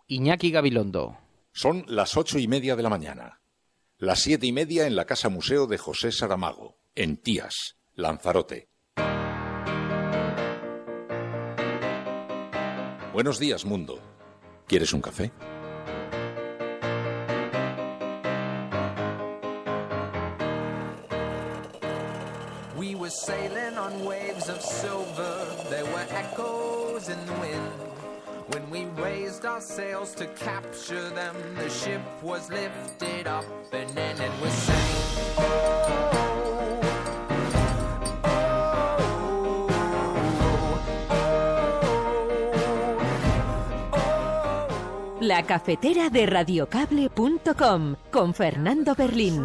Iñaki Gabilondo. Son las 8:30 de la mañana. Las 7:30 en la Casa Museo de José Saramago, en Tías, Lanzarote. Buenos días, mundo. ¿Quieres un café? We were sailing on waves of silver. There were echoes in the wind. When we raised our sails to capture them, the ship was lifted up and then it was sank. La cafetera de radiocable.com con Fernando Berlín.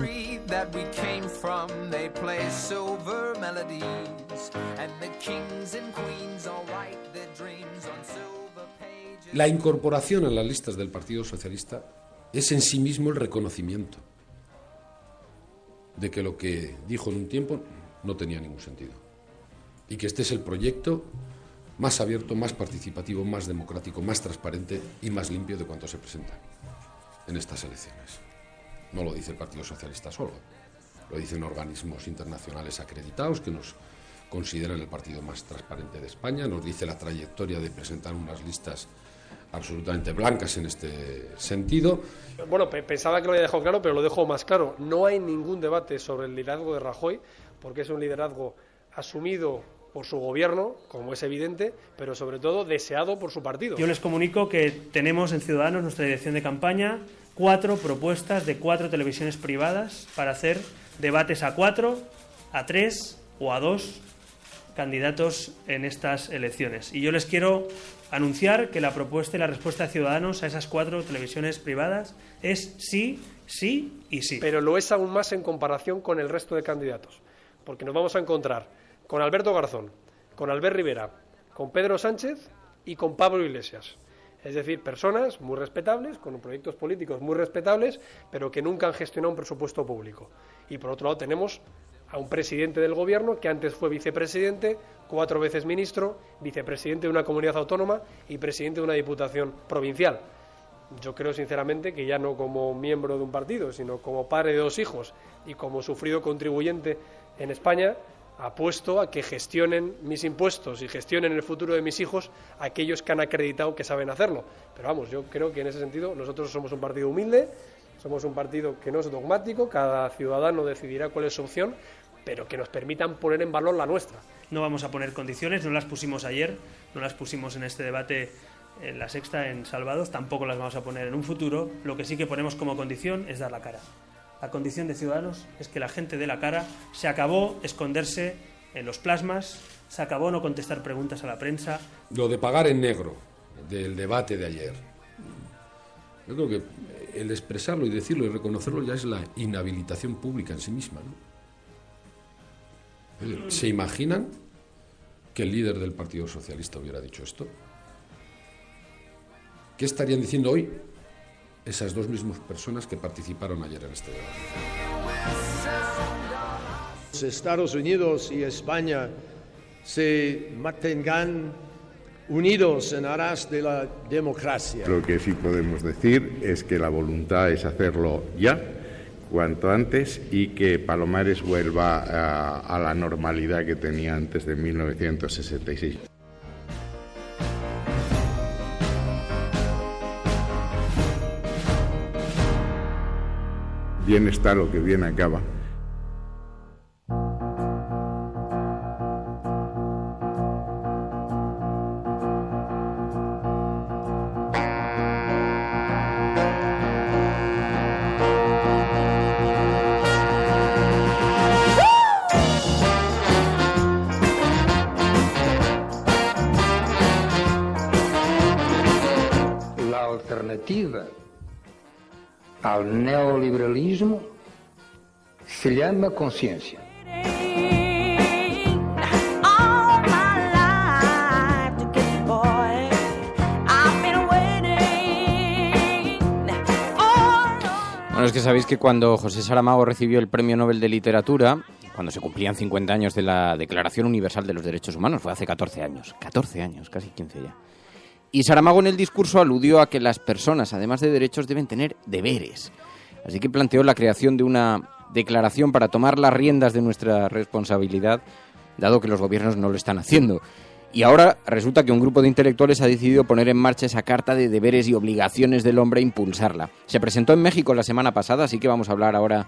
La incorporación a las listas del Partido Socialista es en sí mismo el reconocimiento de que lo que dijo en un tiempo no tenía ningún sentido y que este es el proyecto más abierto, más participativo, más democrático, más transparente y más limpio de cuanto se presenta en estas elecciones. No lo dice el Partido Socialista solo, lo dicen organismos internacionales acreditados que nos consideran el partido más transparente de España, nos dice la trayectoria de presentar unas listas absolutamente blancas en este sentido. Bueno, pensaba que lo había dejado claro, pero lo dejo más claro. No hay ningún debate sobre el liderazgo de Rajoy, porque es un liderazgo asumido por su gobierno, como es evidente, pero sobre todo deseado por su partido. Yo les comunico que tenemos en Ciudadanos nuestra dirección de campaña 4 propuestas de 4 televisiones privadas para hacer debates a 4, a 3 o a 2 candidatos en estas elecciones. Y yo les quiero anunciar que la propuesta y la respuesta de Ciudadanos a esas 4 televisiones privadas es sí, sí y sí. Pero lo es aún más en comparación con el resto de candidatos, porque nos vamos a encontrar con Alberto Garzón, con Albert Rivera, con Pedro Sánchez y con Pablo Iglesias. Es decir, personas muy respetables, con proyectos políticos muy respetables, pero que nunca han gestionado un presupuesto público. Y por otro lado tenemos a un presidente del gobierno que antes fue vicepresidente, 4 veces ministro, vicepresidente de una comunidad autónoma y presidente de una diputación provincial. Yo creo sinceramente que ya no como miembro de un partido, sino como padre de 2 hijos y como sufrido contribuyente en España, apuesto a que gestionen mis impuestos y gestionen el futuro de mis hijos aquellos que han acreditado que saben hacerlo. Pero vamos, yo creo que en ese sentido nosotros somos un partido humilde, somos un partido que no es dogmático, cada ciudadano decidirá cuál es su opción, pero que nos permitan poner en valor la nuestra. No vamos a poner condiciones, no las pusimos ayer, no las pusimos en este debate en La Sexta, en Salvados, tampoco las vamos a poner en un futuro. Lo que sí que ponemos como condición es dar la cara. La condición de Ciudadanos es que la gente dé la cara. Se acabó esconderse en los plasmas, se acabó no contestar preguntas a la prensa. Lo de pagar en negro del debate de ayer, yo creo que el expresarlo y decirlo y reconocerlo ya es la inhabilitación pública en sí misma, ¿no? ¿Se imaginan que el líder del Partido Socialista hubiera dicho esto? ¿Qué estarían diciendo hoy esas 2 mismas personas que participaron ayer en este debate? Los Estados Unidos y España se mantengan unidos en aras de la democracia. Lo que sí podemos decir es que la voluntad es hacerlo ya, cuanto antes, y que Palomares vuelva a la normalidad que tenía antes de 1966. Bien está lo que bien acaba. La alternativa al neoliberalismo se llama conciencia. Bueno, es que sabéis que cuando José Saramago recibió el Premio Nobel de Literatura, cuando se cumplían 50 años de la Declaración Universal de los Derechos Humanos, fue hace 14 años, casi 15 ya. Y Saramago en el discurso aludió a que las personas, además de derechos, deben tener deberes. Así que planteó la creación de una declaración para tomar las riendas de nuestra responsabilidad, dado que los gobiernos no lo están haciendo. Y ahora resulta que un grupo de intelectuales ha decidido poner en marcha esa Carta de Deberes y Obligaciones del Hombre e impulsarla. Se presentó en México la semana pasada, así que vamos a hablar ahora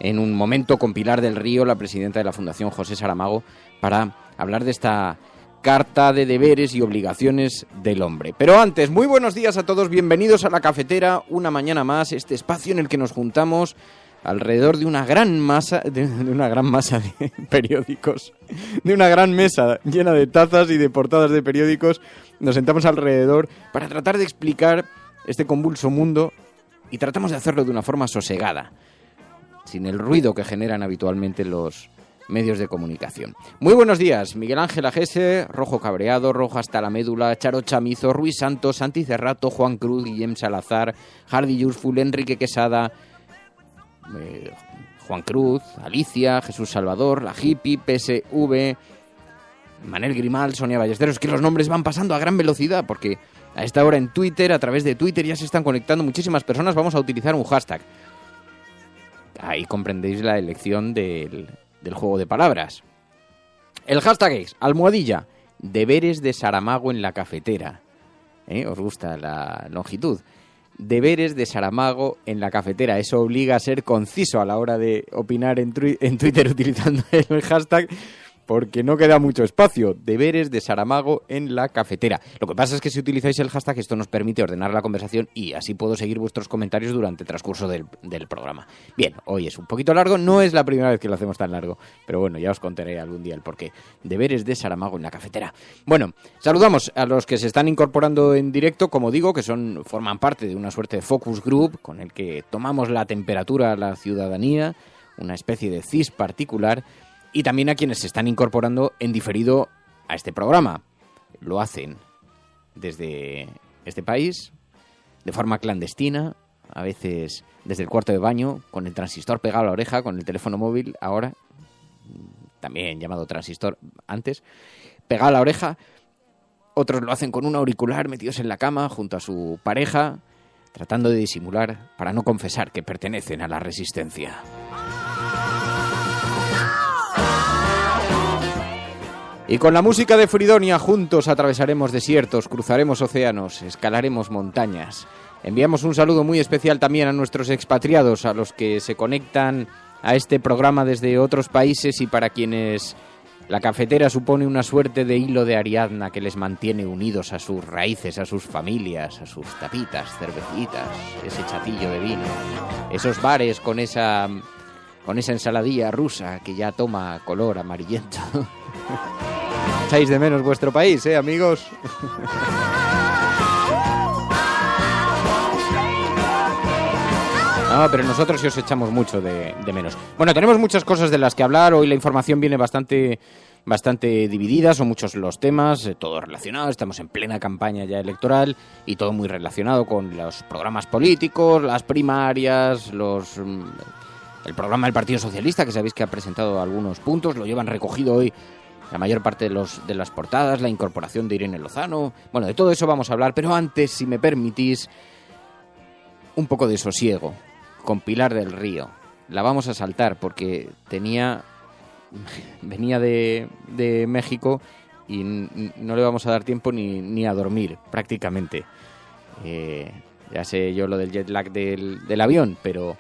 en un momento con Pilar del Río, la presidenta de la Fundación José Saramago, para hablar de esta Carta de Deberes y Obligaciones del Hombre. Pero antes, muy buenos días a todos, bienvenidos a La Cafetera, una mañana más, este espacio en el que nos juntamos alrededor de una gran masa de periódicos, de una gran mesa llena de tazas y de portadas de periódicos. Nos sentamos alrededor para tratar de explicar este convulso mundo y tratamos de hacerlo de una forma sosegada, sin el ruido que generan habitualmente los medios de comunicación. Muy buenos días, Miguel Ángel Agese, Rojo Cabreado, Rojo hasta la médula, Charo Chamizo, Ruiz Santos, Santi Cerrato, Juan Cruz, Guillem Salazar, Hardy Yusful, Enrique Quesada, Juan Cruz, Alicia, Jesús Salvador, La Hippie, PSV, Manel Grimal, Sonia Ballesteros, que los nombres van pasando a gran velocidad porque a esta hora en Twitter, a través de Twitter ya se están conectando muchísimas personas. Vamos a utilizar un hashtag. Ahí comprendéis la elección del juego de palabras. El hashtag es almohadilla deberes de Saramago en la cafetera. ¿Os gusta la longitud? Deberes de Saramago en la cafetera. Eso obliga a ser conciso a la hora de opinar en Twitter utilizando el hashtag, porque no queda mucho espacio. Deberes de Saramago en la cafetera. Lo que pasa es que si utilizáis el hashtag, esto nos permite ordenar la conversación y así puedo seguir vuestros comentarios durante el transcurso del programa. Bien, hoy es un poquito largo, no es la primera vez que lo hacemos tan largo, pero bueno, ya os contaré algún día el porqué. Deberes de Saramago en la cafetera. Bueno, saludamos a los que se están incorporando en directo, como digo, que forman parte de una suerte de focus group con el que tomamos la temperatura a la ciudadanía, una especie de CIS particular. Y también a quienes se están incorporando en diferido a este programa. Lo hacen desde este país, de forma clandestina, a veces desde el cuarto de baño, con el transistor pegado a la oreja, con el teléfono móvil ahora, también llamado transistor antes, pegado a la oreja. Otros lo hacen con un auricular metidos en la cama junto a su pareja, tratando de disimular para no confesar que pertenecen a la resistencia. Y con la música de Fridonia juntos atravesaremos desiertos, cruzaremos océanos, escalaremos montañas. Enviamos un saludo muy especial también a nuestros expatriados, a los que se conectan a este programa desde otros países y para quienes la cafetera supone una suerte de hilo de Ariadna que les mantiene unidos a sus raíces, a sus familias, a sus tapitas, cervecitas, ese chatillo de vino, esos bares con esa ensaladilla rusa que ya toma color amarillento. ¿Echáis de menos vuestro país, amigos? No, pero nosotros sí os echamos mucho de menos. Bueno, tenemos muchas cosas de las que hablar. Hoy la información viene bastante dividida. Son muchos los temas, todo relacionado. Estamos en plena campaña ya electoral y todo muy relacionado con los programas políticos, las primarias, el programa del Partido Socialista, que sabéis que ha presentado algunos puntos. Lo llevan recogido hoy la mayor parte de las portadas, la incorporación de Irene Lozano. Bueno, de todo eso vamos a hablar, pero antes, si me permitís, un poco de sosiego con Pilar del Río. La vamos a saltar porque venía de México y no le vamos a dar tiempo ni a dormir, prácticamente. Ya sé yo lo del jet lag del avión, pero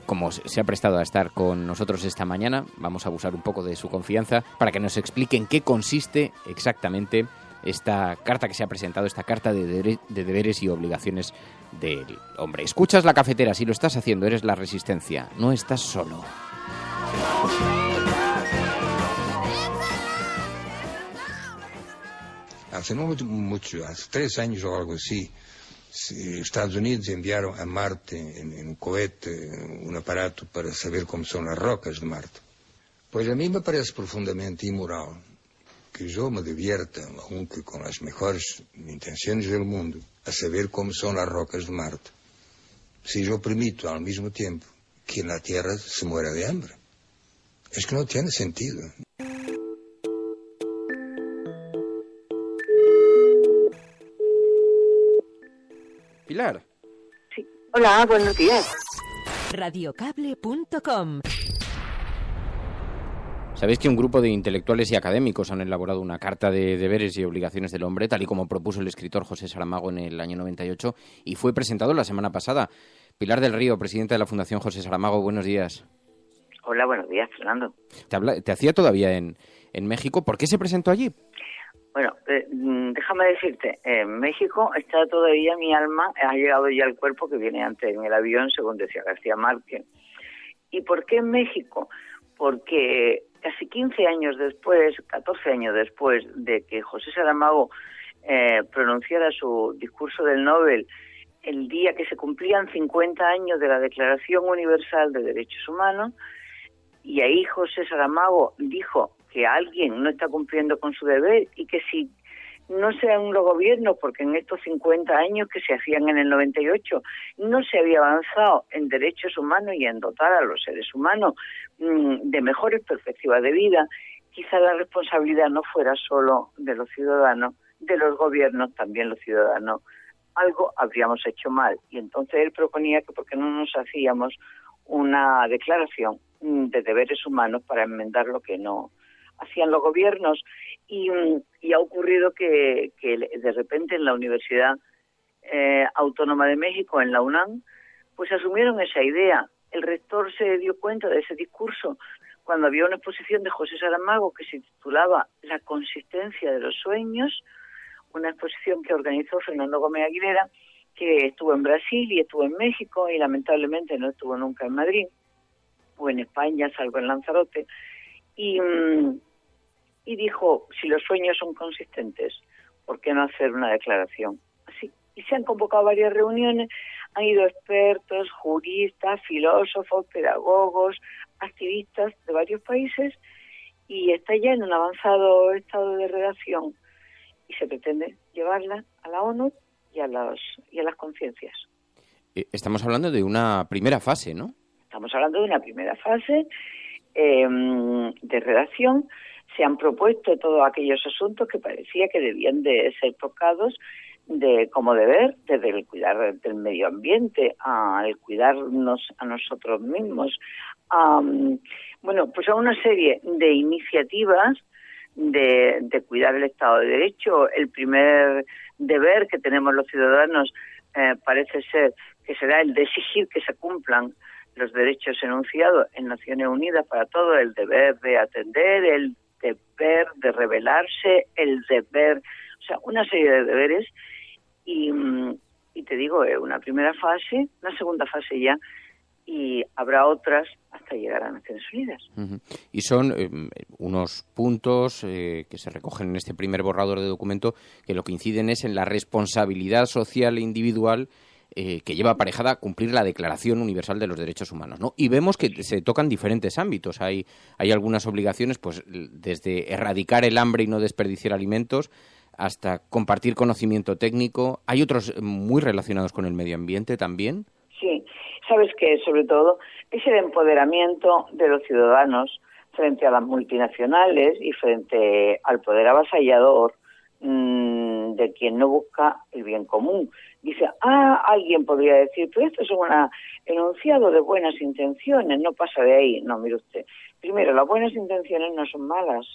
como se ha prestado a estar con nosotros esta mañana, vamos a abusar un poco de su confianza para que nos explique en qué consiste exactamente esta carta que se ha presentado, esta carta de deberes y obligaciones del hombre. Escuchas La Cafetera, si lo estás haciendo, eres la resistencia, no estás solo. Hace no mucho, hace 3 años o algo así, Estados Unidos enviaron a Marte en un cohete un aparato para saber cómo son las rocas de Marte. Pues a mí me parece profundamente inmoral que yo me divierta, aunque con las mejores intenciones del mundo, a saber cómo son las rocas de Marte, si yo permito al mismo tiempo que en la Tierra se muera de hambre. Es que no tiene sentido. Pilar. Sí. Hola, buenos días. Radiocable.com. ¿Sabéis que un grupo de intelectuales y académicos han elaborado una carta de deberes y obligaciones del hombre, tal y como propuso el escritor José Saramago en el año 98, y fue presentado la semana pasada? Pilar del Río, presidenta de la Fundación José Saramago, buenos días. Hola, buenos días, Fernando. Te hacía todavía en México. ¿Por qué se presentó allí? Bueno, déjame decirte, en México está todavía mi alma, ha llegado ya el cuerpo que viene antes en el avión, según decía García Márquez. ¿Y por qué en México? Porque casi 15 años después, 14 años después de que José Saramago pronunciara su discurso del Nobel, el día que se cumplían 50 años de la Declaración Universal de Derechos Humanos, y ahí José Saramago dijo que alguien no está cumpliendo con su deber y que si no sean los gobiernos, porque en estos 50 años que se hacían en el 98 no se había avanzado en derechos humanos y en dotar a los seres humanos de mejores perspectivas de vida, quizá la responsabilidad no fuera solo de los ciudadanos, de los gobiernos también los ciudadanos. Algo habríamos hecho mal. Y entonces él proponía que por qué no nos hacíamos una declaración de deberes humanos para enmendar lo que no hacían los gobiernos. Y ha ocurrido que de repente en la Universidad Autónoma de México, en la UNAM, pues asumieron esa idea. El rector se dio cuenta de ese discurso cuando había una exposición de José Saramago que se titulaba La consistencia de los sueños, una exposición que organizó Fernando Gómez Aguilera, que estuvo en Brasil y estuvo en México y lamentablemente no estuvo nunca en Madrid o en España, salvo en Lanzarote, y dijo, si los sueños son consistentes, ¿por qué no hacer una declaración? Así. Y se han convocado varias reuniones, han ido expertos, juristas, filósofos, pedagogos, activistas de varios países, y está ya en un avanzado estado de redacción, y se pretende llevarla a la ONU y a las conciencias. Estamos hablando de una primera fase, ¿no? Estamos hablando de una primera fase de redacción. Se han propuesto todos aquellos asuntos que parecía que debían de ser tocados como deber, desde el cuidar del medio ambiente, al cuidarnos a nosotros mismos, pues a una serie de iniciativas de cuidar el Estado de Derecho. El primer deber que tenemos los ciudadanos parece ser que será el de exigir que se cumplan los derechos enunciados en Naciones Unidas para todo, el deber de atender, el deber de rebelarse, el deber, o sea, una serie de deberes, y te digo, una primera fase, una segunda fase ya, y habrá otras hasta llegar a Naciones Unidas. Uh-huh. Y son unos puntos que se recogen en este primer borrador de documento que lo que inciden es en la responsabilidad social e individual que lleva aparejada cumplir la Declaración Universal de los Derechos Humanos, ¿no? Y vemos que se tocan diferentes ámbitos. Hay algunas obligaciones, pues desde erradicar el hambre y no desperdiciar alimentos hasta compartir conocimiento técnico. Hay otros muy relacionados con el medio ambiente también. Sí, sabes que sobre todo es el empoderamiento de los ciudadanos frente a las multinacionales y frente al poder avasallador de quien no busca el bien común. Dice, alguien podría decir, pero esto es un enunciado de buenas intenciones, no pasa de ahí. No, mire usted, primero, las buenas intenciones no son malas,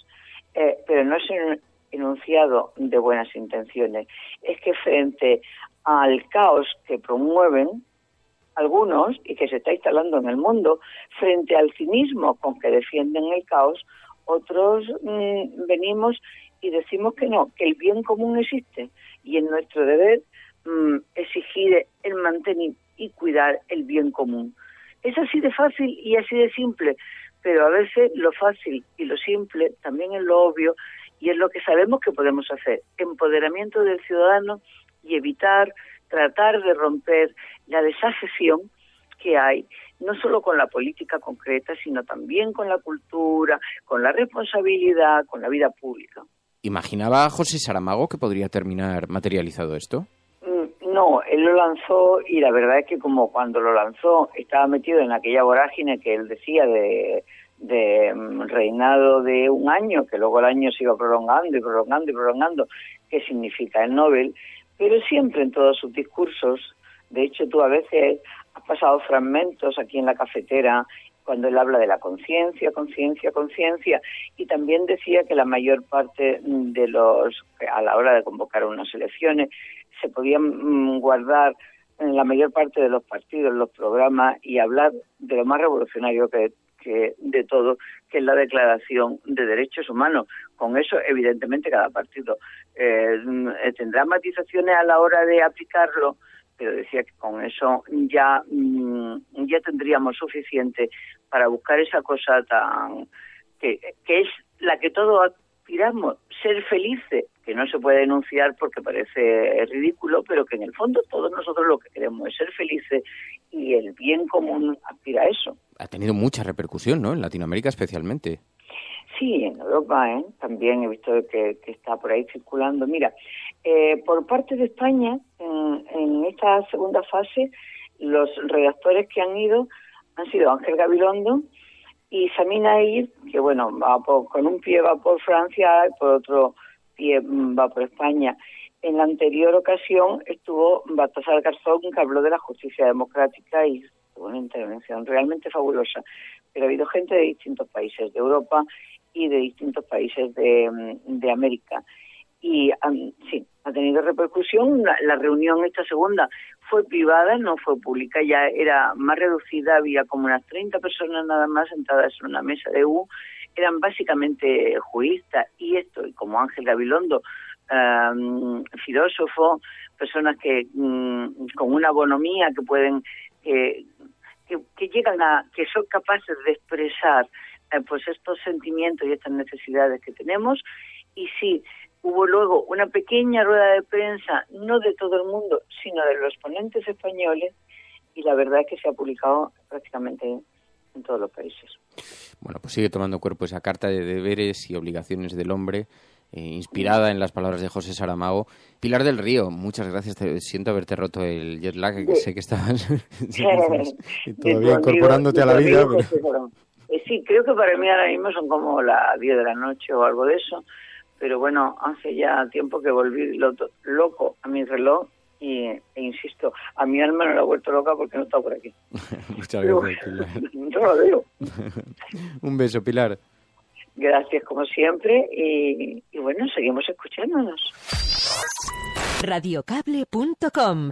pero no es un enunciado de buenas intenciones. Es que frente al caos que promueven algunos y que se está instalando en el mundo, frente al cinismo con que defienden el caos, otros venimos y decimos que no, que el bien común existe y es nuestro deber exigir el mantener y cuidar el bien común. Es así de fácil y así de simple, pero a veces lo fácil y lo simple también es lo obvio y es lo que sabemos que podemos hacer. Empoderamiento del ciudadano y tratar de romper la desafección que hay, no solo con la política concreta, sino también con la cultura, con la responsabilidad, con la vida pública. ¿Imaginaba José Saramago que podría terminar materializado esto? No, él lo lanzó y la verdad es que como cuando lo lanzó estaba metido en aquella vorágine que él decía de reinado de un año, que luego el año se iba prolongando y prolongando y prolongando, que significa el Nobel, pero siempre en todos sus discursos De hecho, tú a veces has pasado fragmentos aquí en la cafetera cuando él habla de la conciencia, y también decía que la mayor parte de a la hora de convocar unas elecciones, se podían guardar en la mayor parte de los partidos, los programas, y hablar de lo más revolucionario que de todo, que es la Declaración de Derechos Humanos. Con eso, evidentemente, cada partido tendrá matizaciones a la hora de aplicarlo, pero decía que con eso ya tendríamos suficiente para buscar esa cosa tan que es la que todos aspiramos, ser felices, que no se puede denunciar porque parece ridículo, pero que en el fondo todos nosotros lo que queremos es ser felices, y el bien común aspira a eso. Ha tenido mucha repercusión, ¿no?, en Latinoamérica especialmente. Sí, en Europa también he visto que está por ahí circulando. Mira, por parte de España, en esta segunda fase, los redactores que han ido han sido Ángel Gabilondo y Sami Naïr, que bueno, con un pie va por Francia y por otro pie va por España. En la anterior ocasión estuvo Baltasar Garzón, que habló de la justicia democrática y tuvo una intervención realmente fabulosa. Pero ha habido gente de distintos países de Europa y de distintos países de América. Y sí, ha tenido repercusión. La reunión esta segunda fue privada, no fue pública, ya era más reducida, había como unas 30 personas nada más sentadas en una mesa de U, eran básicamente juristas, y como Ángel Gabilondo, filósofos, personas que con una bonomía que pueden, que llegan que son capaces de expresar pues estos sentimientos y estas necesidades que tenemos. Y sí, hubo luego una pequeña rueda de prensa, no de todo el mundo, sino de los ponentes españoles, y la verdad es que se ha publicado prácticamente en todos los países. Bueno, pues sigue tomando cuerpo esa carta de deberes y obligaciones del hombre, inspirada en las palabras de José Saramago. Pilar del Río, muchas gracias. Siento haberte roto el jet lag, que sé que estabas todavía incorporándote a la vida. Pero... Sí, creo que para mí ahora mismo son como las 10 de la noche o algo de eso, pero bueno, hace ya tiempo que volví loco a mi reloj e insisto, a mi alma no la he vuelto loca porque no está por aquí. Muchas gracias, Pilar. Yo lo digo. Un beso, Pilar. Gracias como siempre y bueno, seguimos escuchándonos. Radiocable.com.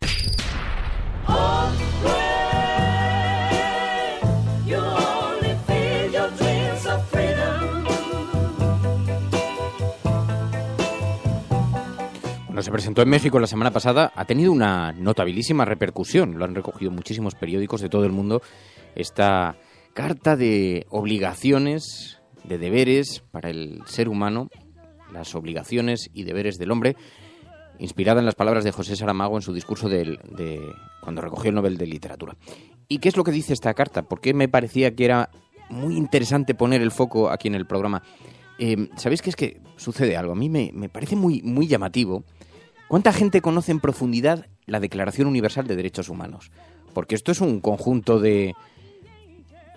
Bueno, se presentó en México la semana pasada, ha tenido una notabilísima repercusión, lo han recogido muchísimos periódicos de todo el mundo, esta carta de obligaciones, de deberes para el ser humano, las obligaciones y deberes del hombre, inspirada en las palabras de José Saramago en su discurso cuando recogió el Nobel de Literatura. ¿Y qué es lo que dice esta carta? ¿Por qué me parecía que era muy interesante poner el foco aquí en el programa? ¿Sabéis qué es que sucede algo? A mí me parece muy, muy llamativo. ¿Cuánta gente conoce en profundidad la Declaración Universal de Derechos Humanos? Porque esto es un conjunto de,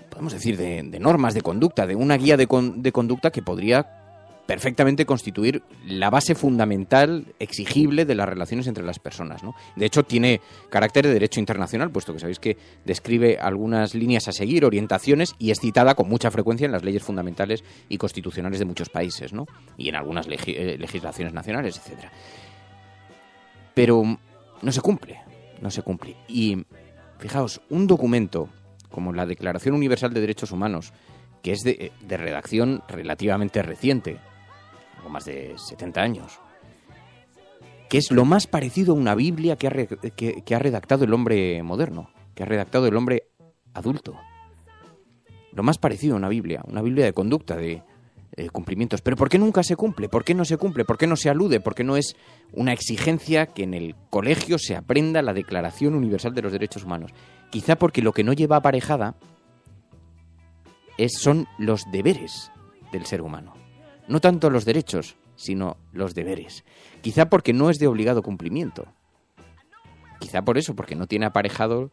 podemos decir, de normas de conducta, de una guía de conducta que podría perfectamente constituir la base fundamental exigible de las relaciones entre las personas, ¿no? De hecho, tiene carácter de derecho internacional, puesto que sabéis que describe algunas líneas a seguir, orientaciones, y es citada con mucha frecuencia en las leyes fundamentales y constitucionales de muchos países, ¿no? Y en algunas legislaciones nacionales, etcétera. Pero no se cumple. Y fijaos, un documento como la Declaración Universal de Derechos Humanos, que es de redacción relativamente reciente, algo más de 70 años, que es lo más parecido a una Biblia que ha redactado el hombre moderno, que ha redactado el hombre adulto. Lo más parecido a una Biblia de conducta, de cumplimientos. Pero ¿por qué nunca se cumple? ¿Por qué no se cumple? ¿Por qué no se alude? ¿Por qué no es una exigencia que en el colegio se aprenda la Declaración Universal de los Derechos Humanos? Quizá porque lo que no lleva aparejada son los deberes del ser humano. No tanto los derechos, sino los deberes. Quizá porque no es de obligado cumplimiento. Quizá por eso, porque no tiene aparejado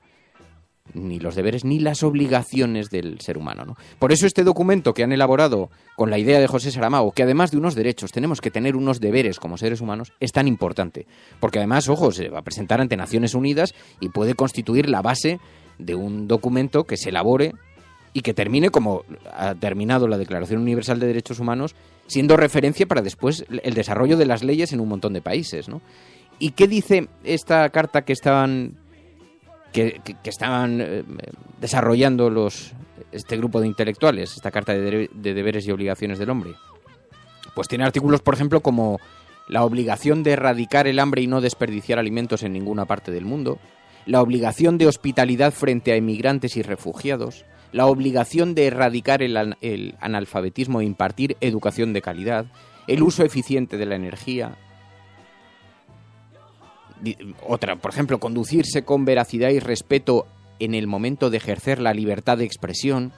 ni los deberes ni las obligaciones del ser humano, ¿no? Por eso este documento que han elaborado con la idea de José Saramago, que además de unos derechos tenemos que tener unos deberes como seres humanos, es tan importante. Porque además, ojo, se va a presentar ante Naciones Unidas y puede constituir la base de un documento que se elabore y que termine, como ha terminado la Declaración Universal de Derechos Humanos, siendo referencia para después el desarrollo de las leyes en un montón de países, ¿no? ¿Y qué dice esta carta que estaban desarrollando este grupo de intelectuales, esta carta de deberes y obligaciones del hombre? Pues tiene artículos, por ejemplo, como la obligación de erradicar el hambre y no desperdiciar alimentos en ninguna parte del mundo, la obligación de hospitalidad frente a emigrantes y refugiados, la obligación de erradicar el analfabetismo e impartir educación de calidad, el uso eficiente de la energía. Otra, por ejemplo, conducirse con veracidad y respeto en el momento de ejercer la libertad de expresión,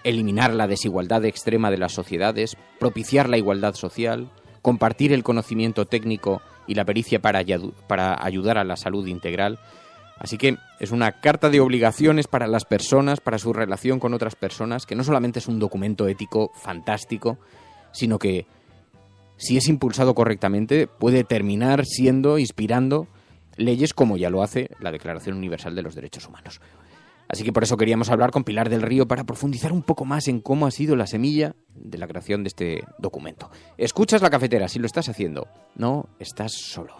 eliminar la desigualdad extrema de las sociedades, propiciar la igualdad social, compartir el conocimiento técnico y la pericia para ayudar a la salud integral. Así que es una carta de obligaciones para las personas, para su relación con otras personas, que no solamente es un documento ético fantástico, sino que, si es impulsado correctamente, puede terminar inspirando leyes como ya lo hace la Declaración Universal de los Derechos Humanos. Así que por eso queríamos hablar con Pilar del Río para profundizar un poco más en cómo ha sido la semilla de la creación de este documento. Escuchas La Cafetera, si lo estás haciendo, no estás solo.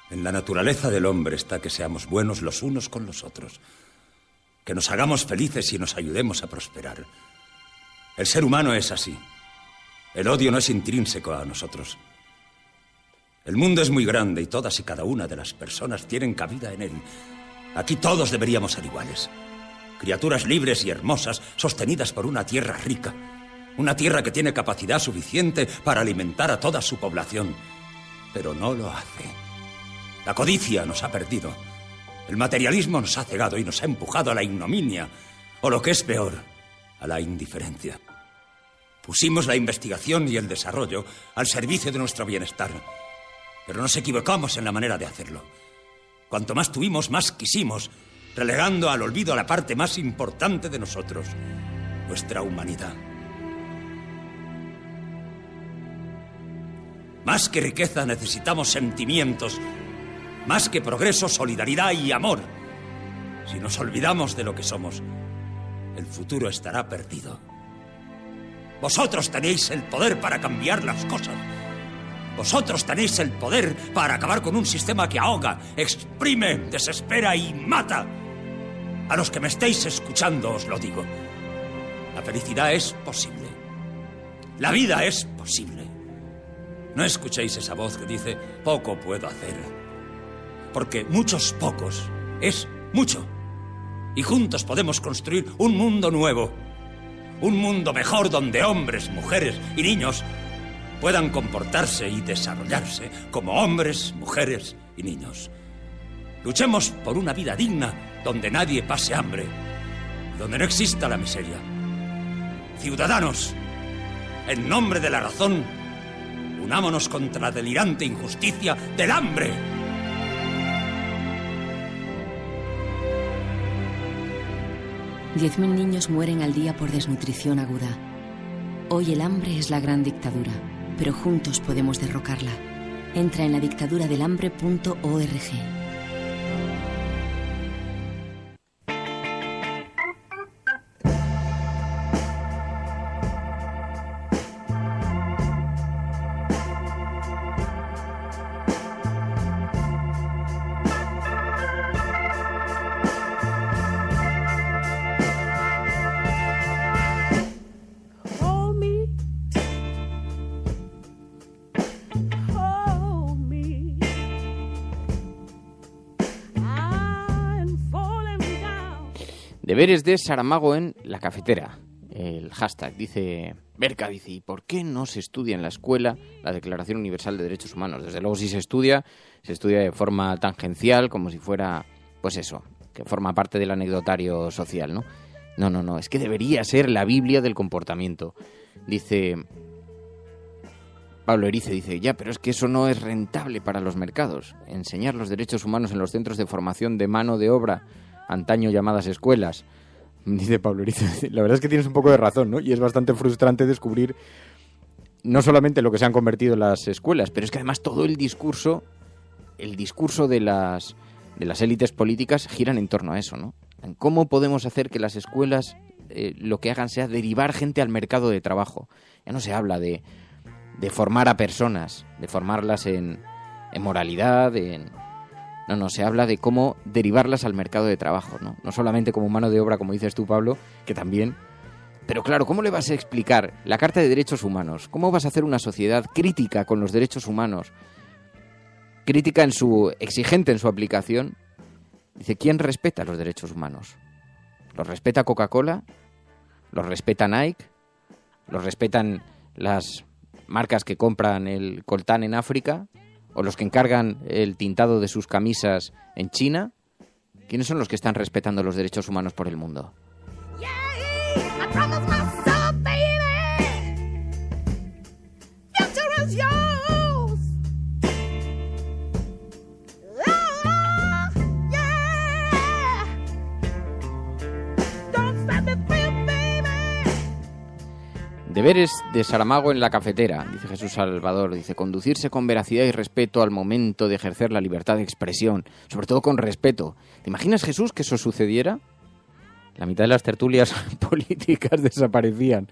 En la naturaleza del hombre está que seamos buenos los unos con los otros, que nos hagamos felices y nos ayudemos a prosperar. El ser humano es así. El odio no es intrínseco a nosotros. El mundo es muy grande y todas y cada una de las personas tienen cabida en él. Aquí todos deberíamos ser iguales. Criaturas libres y hermosas, sostenidas por una tierra rica. Una tierra que tiene capacidad suficiente para alimentar a toda su población. Pero no lo hace. La codicia nos ha perdido. El materialismo nos ha cegado y nos ha empujado a la ignominia, o lo que es peor, a la indiferencia. Pusimos la investigación y el desarrollo al servicio de nuestro bienestar, pero nos equivocamos en la manera de hacerlo. Cuanto más tuvimos, más quisimos, relegando al olvido a la parte más importante de nosotros, nuestra humanidad. Más que riqueza necesitamos sentimientos. Más que progreso, solidaridad y amor. Si nos olvidamos de lo que somos, el futuro estará perdido. Vosotros tenéis el poder para cambiar las cosas. Vosotros tenéis el poder para acabar con un sistema que ahoga, exprime, desespera y mata. A los que me estéis escuchando os lo digo. La felicidad es posible. La vida es posible. No escuchéis esa voz que dice, poco puedo hacer. Porque muchos pocos es mucho. Y juntos podemos construir un mundo nuevo. Un mundo mejor donde hombres, mujeres y niños puedan comportarse y desarrollarse como hombres, mujeres y niños. Luchemos por una vida digna donde nadie pase hambre, donde no exista la miseria. Ciudadanos, en nombre de la razón, unámonos contra la delirante injusticia del hambre. $10.000 niños mueren al día por desnutrición aguda. Hoy el hambre es la gran dictadura, pero juntos podemos derrocarla. Entra en ladictaduradelhambre.org. Deberes de Saramago en La Cafetera. El hashtag dice, Berka dice, ¿y por qué no se estudia en la escuela la Declaración Universal de Derechos Humanos? Desde luego si se estudia de forma tangencial, como si fuera, pues eso, que forma parte del anecdotario social, ¿no? No, es que debería ser la Biblia del comportamiento. Dice Pablo Erice, dice, ya, pero es que eso no es rentable para los mercados. Enseñar los derechos humanos en los centros de formación de mano de obra, antaño llamadas escuelas. Dice Pablo Erice, la verdad es que tienes un poco de razón, ¿no? Y es bastante frustrante descubrir no solamente lo que se han convertido las escuelas, pero es que además todo el discurso de las élites políticas giran en torno a eso, ¿no? En cómo podemos hacer que las escuelas lo que hagan sea derivar gente al mercado de trabajo. Ya no se habla de formar a personas, de formarlas en moralidad, No, se habla de cómo derivarlas al mercado de trabajo, ¿no? No solamente como mano de obra, como dices tú, Pablo, que también. Pero claro, ¿cómo le vas a explicar la Carta de Derechos Humanos? ¿Cómo vas a hacer una sociedad crítica con los derechos humanos? Crítica exigente en su aplicación. Dice, ¿quién respeta los derechos humanos? ¿Los respeta Coca-Cola? ¿Los respeta Nike? ¿Los respetan las marcas que compran el coltán en África? ¿O los que encargan el tintado de sus camisas en China? ¿Quiénes son los que están respetando los derechos humanos por el mundo? Deberes de Saramago en la cafetera, dice Jesús Salvador, dice, conducirse con veracidad y respeto al momento de ejercer la libertad de expresión, sobre todo con respeto. ¿Te imaginas, Jesús, que eso sucediera? La mitad de las tertulias políticas desaparecían.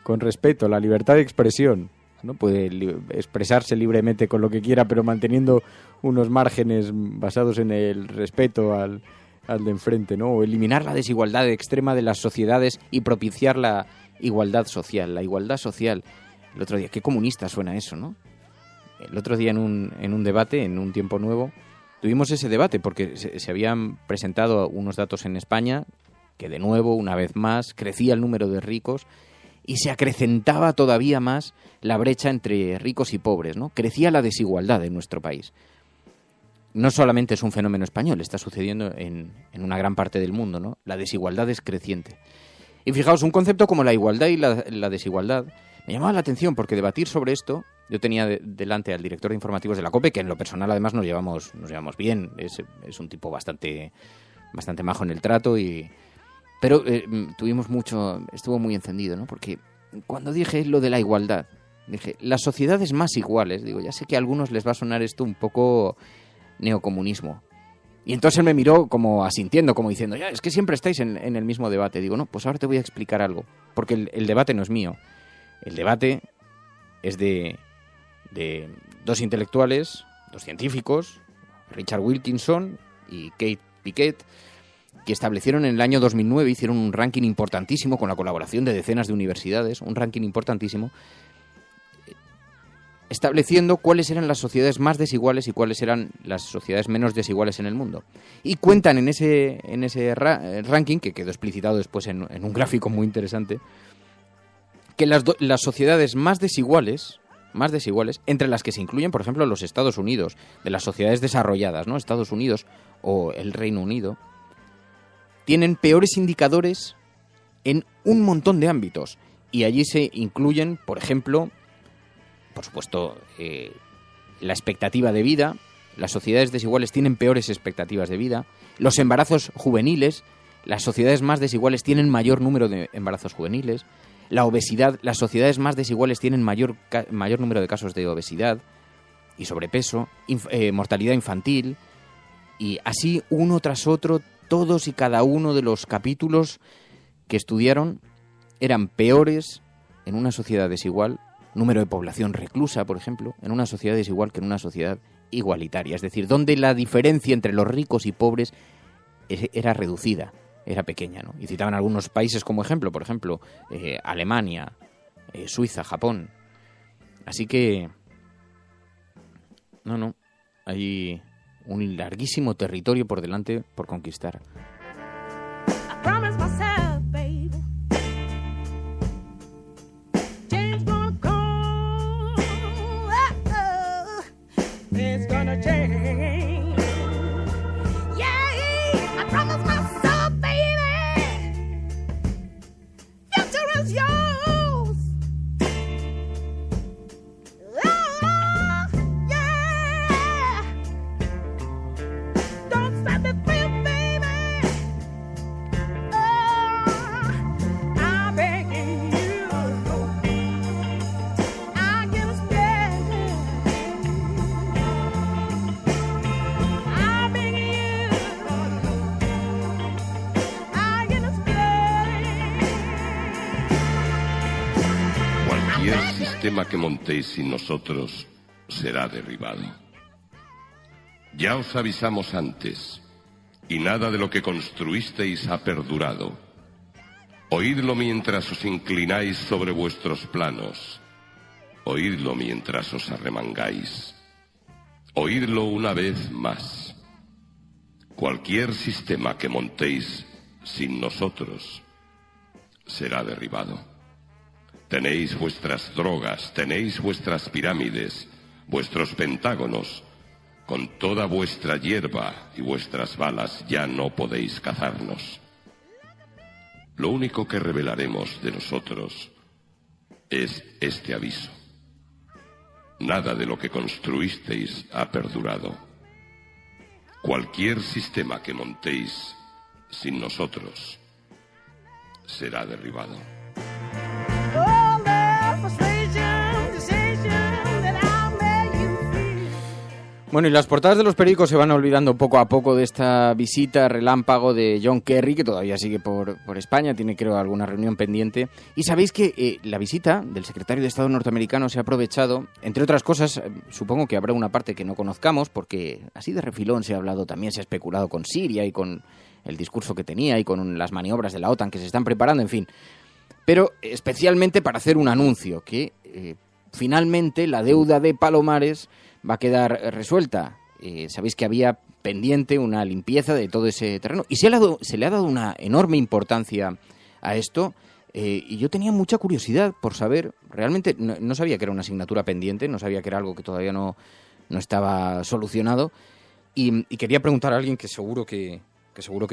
Con respeto, la libertad de expresión. No puede expresarse libremente con lo que quiera, pero manteniendo unos márgenes basados en el respeto al de enfrente, ¿no? O eliminar la desigualdad extrema de las sociedades y propiciar la igualdad social. La igualdad social. El otro día, qué comunista suena eso, ¿no? El otro día en un debate, en Un Tiempo Nuevo, tuvimos ese debate porque se habían presentado unos datos en España que de nuevo, una vez más, crecía el número de ricos y se acrecentaba todavía más la brecha entre ricos y pobres, ¿no? Crecía la desigualdad en nuestro país. No solamente es un fenómeno español, está sucediendo en una gran parte del mundo, ¿no? La desigualdad es creciente. Y fijaos, un concepto como la igualdad y la desigualdad me llamaba la atención porque debatir sobre esto, yo tenía delante al director de informativos de la COPE, que en lo personal además nos llevamos bien, es un tipo bastante majo en el trato, pero estuvo muy encendido, ¿no? Porque cuando dije lo de la igualdad, dije, las sociedades más iguales, digo, ya sé que a algunos les va a sonar esto un poco neocomunismo. Y entonces él me miró como asintiendo, como diciendo, ya, es que siempre estáis en el mismo debate. Digo, no, pues ahora te voy a explicar algo. Porque el debate no es mío. El debate es de dos intelectuales, dos científicos, Richard Wilkinson y Kate Pickett, que establecieron en el año 2009, hicieron un ranking importantísimo con la colaboración de decenas de universidades, un ranking importantísimo, estableciendo cuáles eran las sociedades más desiguales y cuáles eran las sociedades menos desiguales en el mundo. Y cuentan en ese ranking, que quedó explicitado después en un gráfico muy interesante, que las sociedades más desiguales, entre las que se incluyen, por ejemplo, los Estados Unidos, de las sociedades desarrolladas, ¿no? Estados Unidos o el Reino Unido, tienen peores indicadores en un montón de ámbitos. Y allí se incluyen, por ejemplo, por supuesto, la expectativa de vida. Las sociedades desiguales tienen peores expectativas de vida. Los embarazos juveniles, las sociedades más desiguales tienen mayor número de embarazos juveniles. La obesidad, las sociedades más desiguales tienen mayor número de casos de obesidad y sobrepeso, mortalidad infantil, y así uno tras otro, todos y cada uno de los capítulos que estudiaron eran peores en una sociedad desigual. Número de población reclusa, por ejemplo, en una sociedad desigual que en una sociedad igualitaria. Es decir, donde la diferencia entre los ricos y pobres era reducida, era pequeña, ¿no? Y citaban algunos países como ejemplo, por ejemplo, Alemania, Suiza, Japón. Así que, hay un larguísimo territorio por delante por conquistar. sistema que montéis sin nosotros será derribado. Ya os avisamos antes, y nada de lo que construisteis ha perdurado. Oídlo mientras os inclináis sobre vuestros planos. Oídlo mientras os arremangáis. Oídlo una vez más. Cualquier sistema que montéis sin nosotros será derribado. Tenéis vuestras drogas, tenéis vuestras pirámides, vuestros pentágonos. Con toda vuestra hierba y vuestras balas ya no podéis cazarnos. Lo único que revelaremos de nosotros es este aviso. Nada de lo que construisteis ha perdurado. Cualquier sistema que montéis sin nosotros será derribado. Bueno, y las portadas de los periódicos se van olvidando poco a poco de esta visita relámpago de John Kerry, que todavía sigue por España, tiene creo alguna reunión pendiente. Y sabéis que la visita del secretario de Estado norteamericano se ha aprovechado, entre otras cosas, supongo que habrá una parte que no conozcamos, porque así de refilón se ha hablado, también se ha especulado con Siria y con el discurso que tenía y con las maniobras de la OTAN que se están preparando, en fin. Pero especialmente para hacer un anuncio, que finalmente la deuda de Palomares va a quedar resuelta. Sabéis que había pendiente una limpieza de todo ese terreno y se le ha dado una enorme importancia a esto y yo tenía mucha curiosidad por saber, realmente no sabía que era una asignatura pendiente, no sabía que era algo que todavía no estaba solucionado y quería preguntar a alguien que seguro que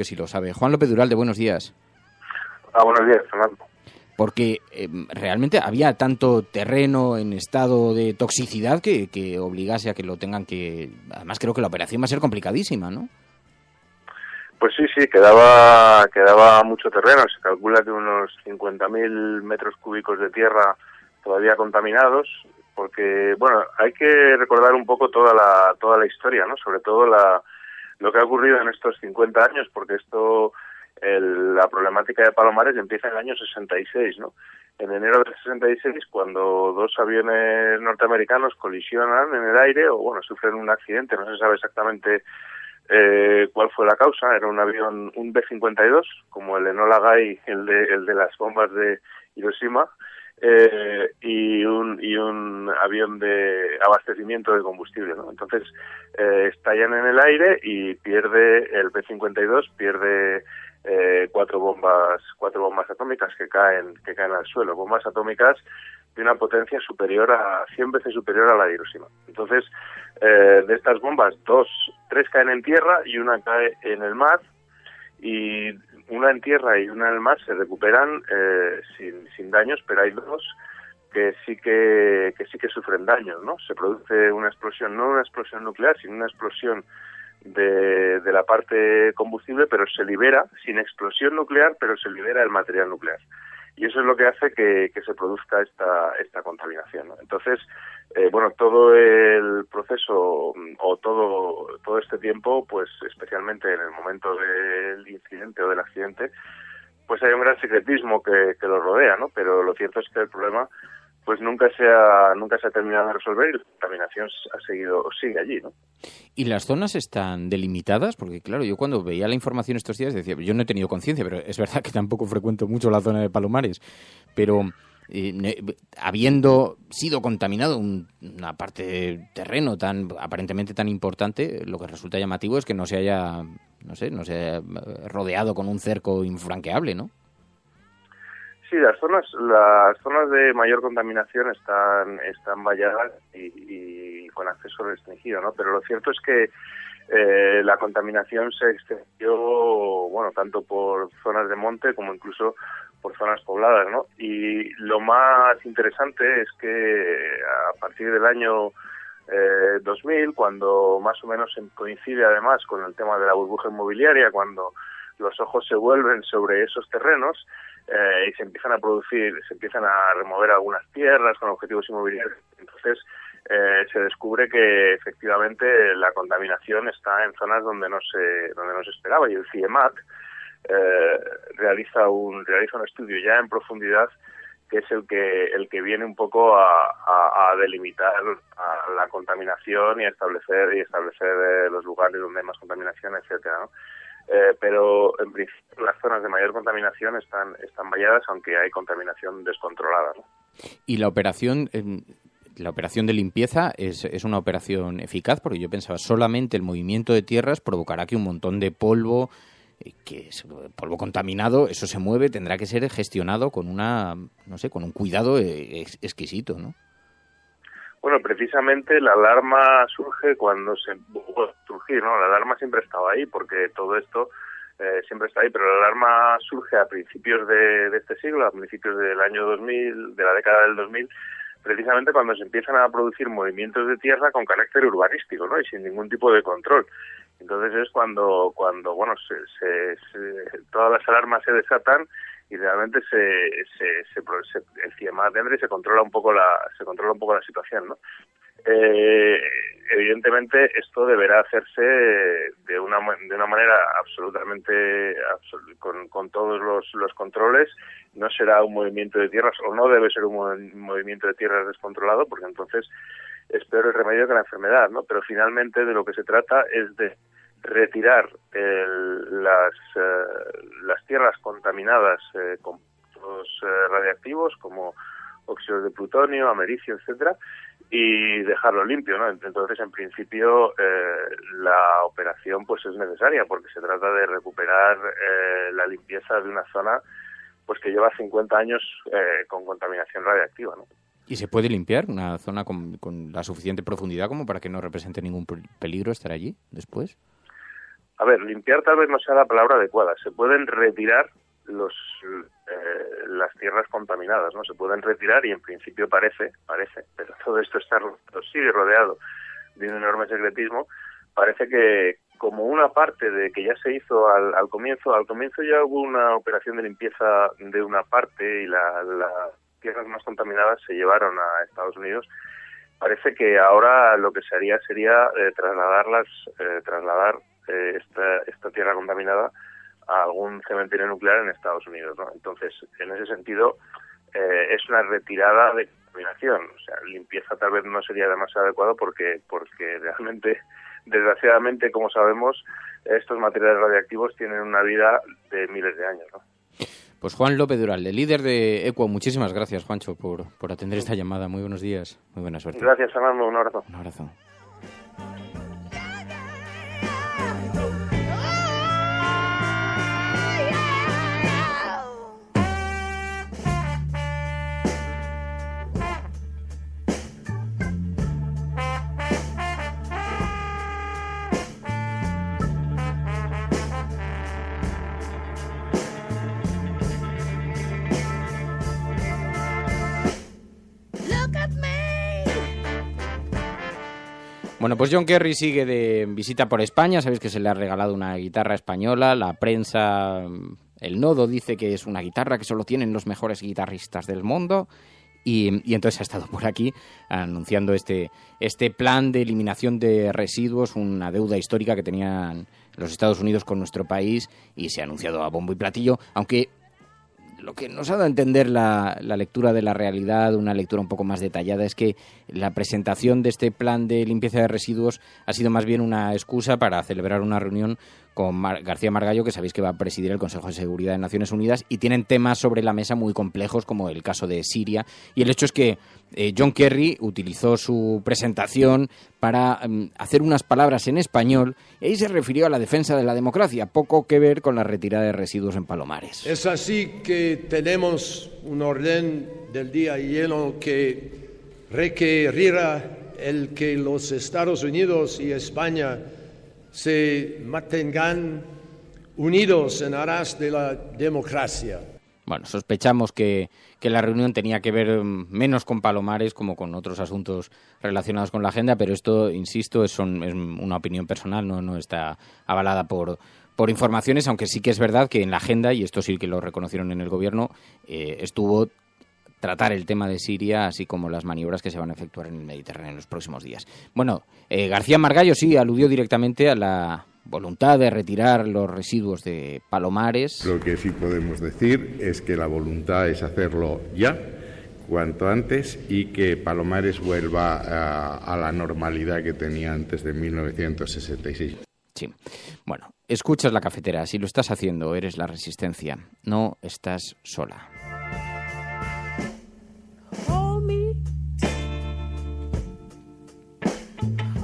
sí lo sabe. Juan López Duralde, buenos días. Buenos días, Fernando. Porque realmente había tanto terreno en estado de toxicidad que obligase a que lo tengan que... Además creo que la operación va a ser complicadísima, ¿no? Pues sí, quedaba mucho terreno. Se calcula que unos 50.000 metros cúbicos de tierra todavía contaminados, porque, bueno, hay que recordar un poco toda la historia, ¿no? Sobre todo lo que ha ocurrido en estos 50 años, porque la problemática de Palomares empieza en el año 66, ¿no? En enero del 66, cuando dos aviones norteamericanos colisionan en el aire, o bueno, sufren un accidente, no se sabe exactamente cuál fue la causa. Era un avión, un B-52, como el Enola Gay, el de las bombas de Hiroshima, y un avión de abastecimiento de combustible, ¿no? Entonces estallan en el aire y el B-52 pierde 4 bombas atómicas que caen al suelo, bombas atómicas de una potencia 100 veces superior a la de Hiroshima. Entonces, de estas bombas, 3 caen en tierra y una cae en el mar, y una en tierra y una en el mar se recuperan sin daños, pero hay 2 que sí que sufren daños, ¿no? Se produce una explosión, no una explosión nuclear, sino una explosión de la parte combustible, pero se libera, sin explosión nuclear, pero se libera el material nuclear. Y eso es lo que hace que se produzca esta contaminación, ¿no? Entonces, todo el proceso o todo este tiempo, pues especialmente en el momento del incidente o del accidente, pues hay un gran secretismo que lo rodea, ¿no? Pero lo cierto es que el problema pues nunca se ha terminado de resolver y la contaminación sigue allí, ¿no? ¿Y las zonas están delimitadas? Porque, claro, yo cuando veía la información estos días decía, yo no he tenido conciencia, pero es verdad que tampoco frecuento mucho la zona de Palomares, pero habiendo sido contaminado una parte de terreno aparentemente tan importante, lo que resulta llamativo es que no se haya rodeado con un cerco infranqueable, ¿no? Sí, las zonas de mayor contaminación están valladas y con acceso restringido, ¿no? Pero lo cierto es que la contaminación se extendió, bueno, tanto por zonas de monte como incluso por zonas pobladas, ¿no? Y lo más interesante es que a partir del año 2000, cuando más o menos coincide además con el tema de la burbuja inmobiliaria, cuando los ojos se vuelven sobre esos terrenos, y se empiezan a remover algunas tierras con objetivos inmobiliarios. Entonces se descubre que efectivamente la contaminación está en zonas donde no se esperaba, y el CIEMAT realiza un estudio ya en profundidad que es el que viene un poco a delimitar la contaminación y a establecer los lugares donde hay más contaminación, etcétera, ¿no? Pero en principio las zonas de mayor contaminación están valladas, aunque hay contaminación descontrolada, ¿no? Y la operación de limpieza es una operación eficaz, porque yo pensaba solamente el movimiento de tierras provocará que un montón de polvo, que es polvo contaminado, eso se mueve, tendrá que ser gestionado con con un cuidado exquisito, ¿no? Bueno, precisamente la alarma surge cuando surgir, ¿no? La alarma siempre estaba ahí, porque todo esto siempre está ahí, pero la alarma surge a principios de este siglo, a principios del año 2000, de la década del 2000, precisamente cuando se empiezan a producir movimientos de tierra con carácter urbanístico, ¿no? Y sin ningún tipo de control. Entonces es cuando bueno, todas las alarmas se desatan y realmente se encima y se controla un poco la situación, ¿no? Evidentemente esto deberá hacerse de una manera absolutamente con todos los controles. No será un movimiento de tierras, o no debe ser un movimiento de tierras descontrolado, porque entonces es peor el remedio que la enfermedad, ¿no? Pero finalmente de lo que se trata es de retirar las tierras contaminadas con compuestos radiactivos como óxidos de plutonio, americio, etcétera, y dejarlo limpio, ¿no? Entonces, en principio, la operación pues es necesaria, porque se trata de recuperar la limpieza de una zona pues que lleva 50 años con contaminación radiactiva, ¿no? ¿Y se puede limpiar una zona con la suficiente profundidad como para que no represente ningún peligro estar allí después? A ver, limpiar tal vez no sea la palabra adecuada. Se pueden retirar las tierras contaminadas, ¿no? Se pueden retirar y en principio parece, pero todo esto sigue rodeado de un enorme secretismo. Parece que como una parte de que ya se hizo al comienzo ya hubo una operación de limpieza de una parte y las tierras más contaminadas se llevaron a Estados Unidos. Parece que ahora lo que se haría sería trasladar esta tierra contaminada a algún cementerio nuclear en Estados Unidos, ¿no? Entonces, en ese sentido, es una retirada de contaminación. O sea, limpieza tal vez no sería demasiado adecuado porque realmente, desgraciadamente, como sabemos, estos materiales radiactivos tienen una vida de miles de años, ¿no? Pues Juan López Duralde, líder de ECUA, muchísimas gracias, Juancho, por atender esta llamada. Muy buenos días, muy buena suerte. Gracias, Fernando, un abrazo. Un abrazo. Bueno, pues John Kerry sigue de visita por España. Sabéis que se le ha regalado una guitarra española. La prensa, el Nodo, dice que es una guitarra que solo tienen los mejores guitarristas del mundo. Y entonces ha estado por aquí anunciando este plan de eliminación de residuos, una deuda histórica que tenían los Estados Unidos con nuestro país, y se ha anunciado a bombo y platillo, aunque lo que nos ha dado a entender la lectura de la realidad, una lectura un poco más detallada, es que la presentación de este plan de limpieza de residuos ha sido más bien una excusa para celebrar una reunión con García Margallo, que sabéis que va a presidir el Consejo de Seguridad de Naciones Unidas, y tienen temas sobre la mesa muy complejos, como el caso de Siria. Y el hecho es que John Kerry utilizó su presentación para hacer unas palabras en español, y ahí se refirió a la defensa de la democracia, poco que ver con la retirada de residuos en Palomares. Es así que tenemos un orden del día lleno que requerirá el que los Estados Unidos y España se mantengan unidos en aras de la democracia. Bueno, sospechamos que la reunión tenía que ver menos con Palomares como con otros asuntos relacionados con la agenda, pero esto, insisto, es una opinión personal, no está avalada por informaciones, aunque sí que es verdad que en la agenda, y esto sí que lo reconocieron en el gobierno, estuvo tratar el tema de Siria, así como las maniobras que se van a efectuar en el Mediterráneo en los próximos días. Bueno, García Margallo sí aludió directamente a la voluntad de retirar los residuos de Palomares. Lo que sí podemos decir es que la voluntad es hacerlo ya, cuanto antes y que Palomares vuelva a la normalidad que tenía antes de 1966. Sí. Bueno, escuchas La Cafetera. Si lo estás haciendo, eres la resistencia. No estás sola.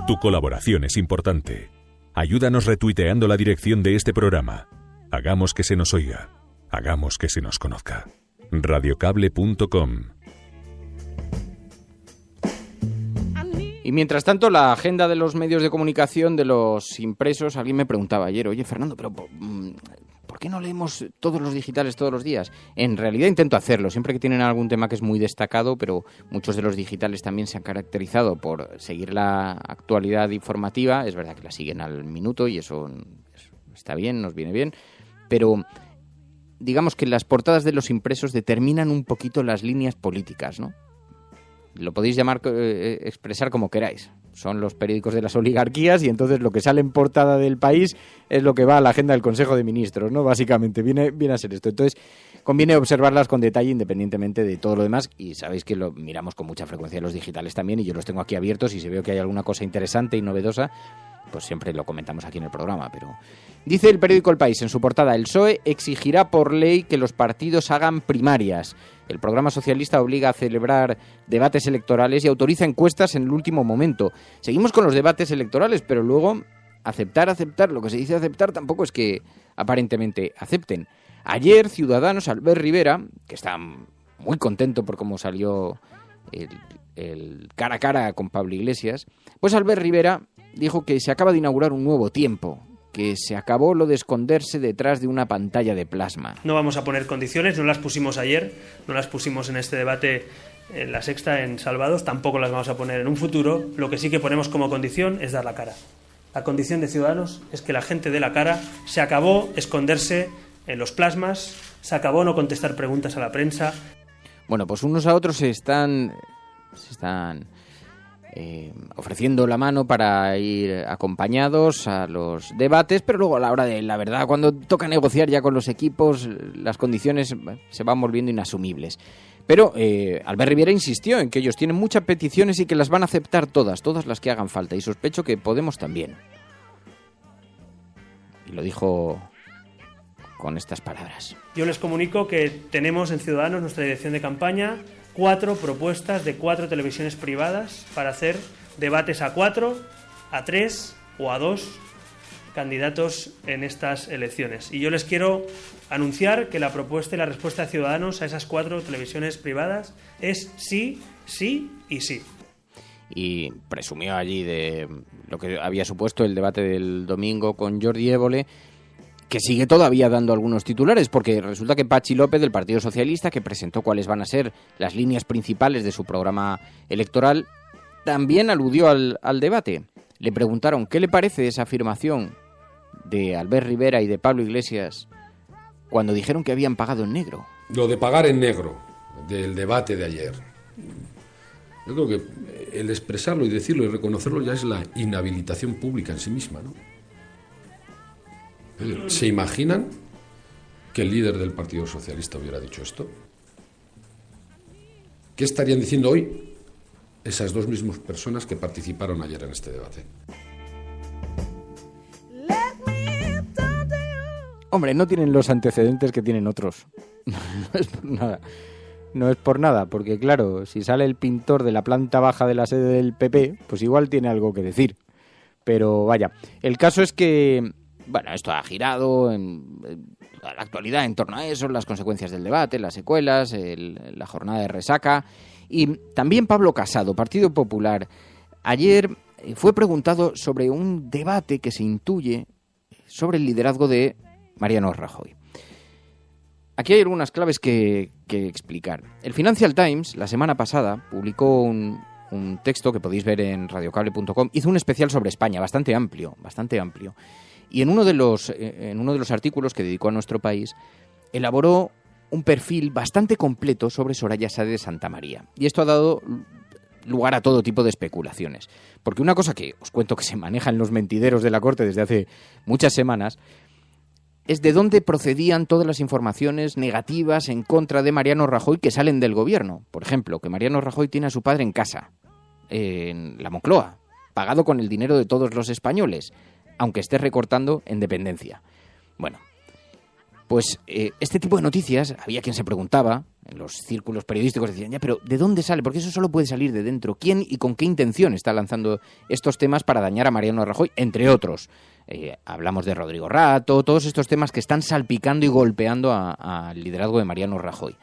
Tu colaboración es importante. Ayúdanos retuiteando la dirección de este programa. Hagamos que se nos oiga. Hagamos que se nos conozca. Radiocable.com. Y mientras tanto, la agenda de los medios de comunicación, de los impresos, alguien me preguntaba ayer, oye, Fernando, pero ¿por qué no leemos todos los digitales todos los días? En realidad intento hacerlo, siempre que tienen algún tema que es muy destacado, pero muchos de los digitales también se han caracterizado por seguir la actualidad informativa. Es verdad que la siguen al minuto y eso está bien, nos viene bien, pero digamos que las portadas de los impresos determinan un poquito las líneas políticas, ¿no? Lo podéis llamar, expresar como queráis. Son los periódicos de las oligarquías y entonces lo que sale en portada del País es lo que va a la agenda del Consejo de Ministros, ¿no? Básicamente viene a ser esto. Entonces conviene observarlas con detalle independientemente de todo lo demás y sabéis que lo miramos con mucha frecuencia en los digitales también y yo los tengo aquí abiertos y si veo que hay alguna cosa interesante y novedosa, pues siempre lo comentamos aquí en el programa. Pero dice el periódico El País en su portada: el PSOE exigirá por ley que los partidos hagan primarias. El programa socialista obliga a celebrar debates electorales y autoriza encuestas en el último momento. Seguimos con los debates electorales, pero luego aceptar, lo que se dice aceptar tampoco es que aparentemente acepten. Ayer Ciudadanos, Albert Rivera, que está muy contento por cómo salió el cara a cara con Pablo Iglesias, pues Albert Rivera dijo que se acaba de inaugurar un nuevo tiempo, que se acabó lo de esconderse detrás de una pantalla de plasma. No vamos a poner condiciones, no las pusimos ayer, no las pusimos en este debate en La Sexta, en Salvados, tampoco las vamos a poner en un futuro. Lo que sí que ponemos como condición es dar la cara. La condición de Ciudadanos es que la gente dé la cara. Se acabó esconderse en los plasmas, se acabó no contestar preguntas a la prensa. Bueno, pues unos a otros se están ofreciendo la mano para ir acompañados a los debates, pero luego a la hora de la verdad, cuando toca negociar ya con los equipos, las condiciones se van volviendo inasumibles. Pero Albert Rivera insistió en que ellos tienen muchas peticiones y que las van a aceptar todas las que hagan falta, y sospecho que Podemos también. Y lo dijo con estas palabras. Yo les comunico que tenemos en Ciudadanos, nuestra dirección de campaña, 4 propuestas de 4 televisiones privadas para hacer debates a 4, a 3 o a 2 candidatos en estas elecciones. Y yo les quiero anunciar que la propuesta y la respuesta de Ciudadanos a esas 4 televisiones privadas es sí, sí y sí. Y presumió allí de lo que había supuesto el debate del domingo con Jordi Évole, que sigue todavía dando algunos titulares, porque resulta que Patxi López, del Partido Socialista, que presentó cuáles van a ser las líneas principales de su programa electoral, también aludió al debate. Le preguntaron qué le parece esa afirmación de Albert Rivera y de Pablo Iglesias cuando dijeron que habían pagado en negro. Lo de pagar en negro, del debate de ayer. Yo creo que el expresarlo y decirlo y reconocerlo ya es la inhabilitación pública en sí misma, ¿no? ¿Se imaginan que el líder del Partido Socialista hubiera dicho esto? ¿Qué estarían diciendo hoy esas 2 mismas personas que participaron ayer en este debate? Hombre, no tienen los antecedentes que tienen otros. No es por nada. No es por nada, porque claro, si sale el pintor de la planta baja de la sede del PP, pues igual tiene algo que decir. Pero vaya, el caso es que bueno, esto ha girado en la actualidad en torno a eso, las consecuencias del debate, las secuelas, la jornada de resaca. Y también Pablo Casado, Partido Popular, ayer fue preguntado sobre un debate que se intuye sobre el liderazgo de Mariano Rajoy. Aquí hay algunas claves que explicar. El Financial Times, la semana pasada, publicó un texto que podéis ver en radiocable.com. Hizo un especial sobre España, bastante amplio. Y en uno de los artículos que dedicó a nuestro país, elaboró un perfil bastante completo sobre Soraya Sáez de Santamaría. Y esto ha dado lugar a todo tipo de especulaciones. Porque una cosa que os cuento que se maneja en los mentideros de la corte desde hace muchas semanas es de dónde procedían todas las informaciones negativas en contra de Mariano Rajoy que salen del gobierno. Por ejemplo, que Mariano Rajoy tiene a su padre en casa, en la Moncloa, pagado con el dinero de todos los españoles, aunque esté recortando en dependencia. Bueno, pues este tipo de noticias, había quien se preguntaba, en los círculos periodísticos decían, ya, pero ¿de dónde sale? Porque eso solo puede salir de dentro. ¿Quién y con qué intención está lanzando estos temas para dañar a Mariano Rajoy? Entre otros. Hablamos de Rodrigo Rato, todos estos temas que están salpicando y golpeando al liderazgo de Mariano Rajoy.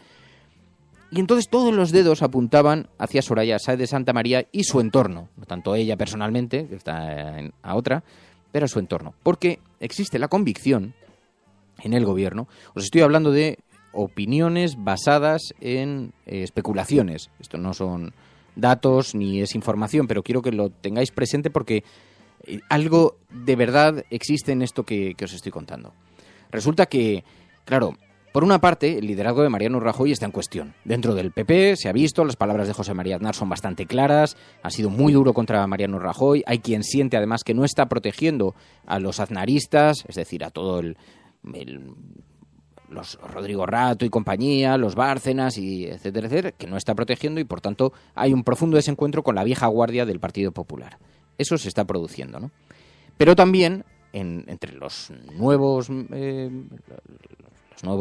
Y entonces todos los dedos apuntaban hacia Soraya Sáez de Santamaría y su entorno. No tanto ella personalmente, que está a otra, pero su entorno. Porque existe la convicción en el gobierno, os estoy hablando de opiniones basadas en especulaciones. Esto no son datos ni es información, pero quiero que lo tengáis presente porque algo de verdad existe en esto que os estoy contando. Resulta que, claro, por una parte, el liderazgo de Mariano Rajoy está en cuestión. Dentro del PP se ha visto, las palabras de José María Aznar son bastante claras, ha sido muy duro contra Mariano Rajoy, hay quien siente además que no está protegiendo a los aznaristas, es decir, a todo los Rodrigo Rato y compañía, los Bárcenas y etcétera, etcétera, que no está protegiendo y por tanto hay un profundo desencuentro con la vieja guardia del Partido Popular. Eso se está produciendo, ¿no? Pero también entre los nuevos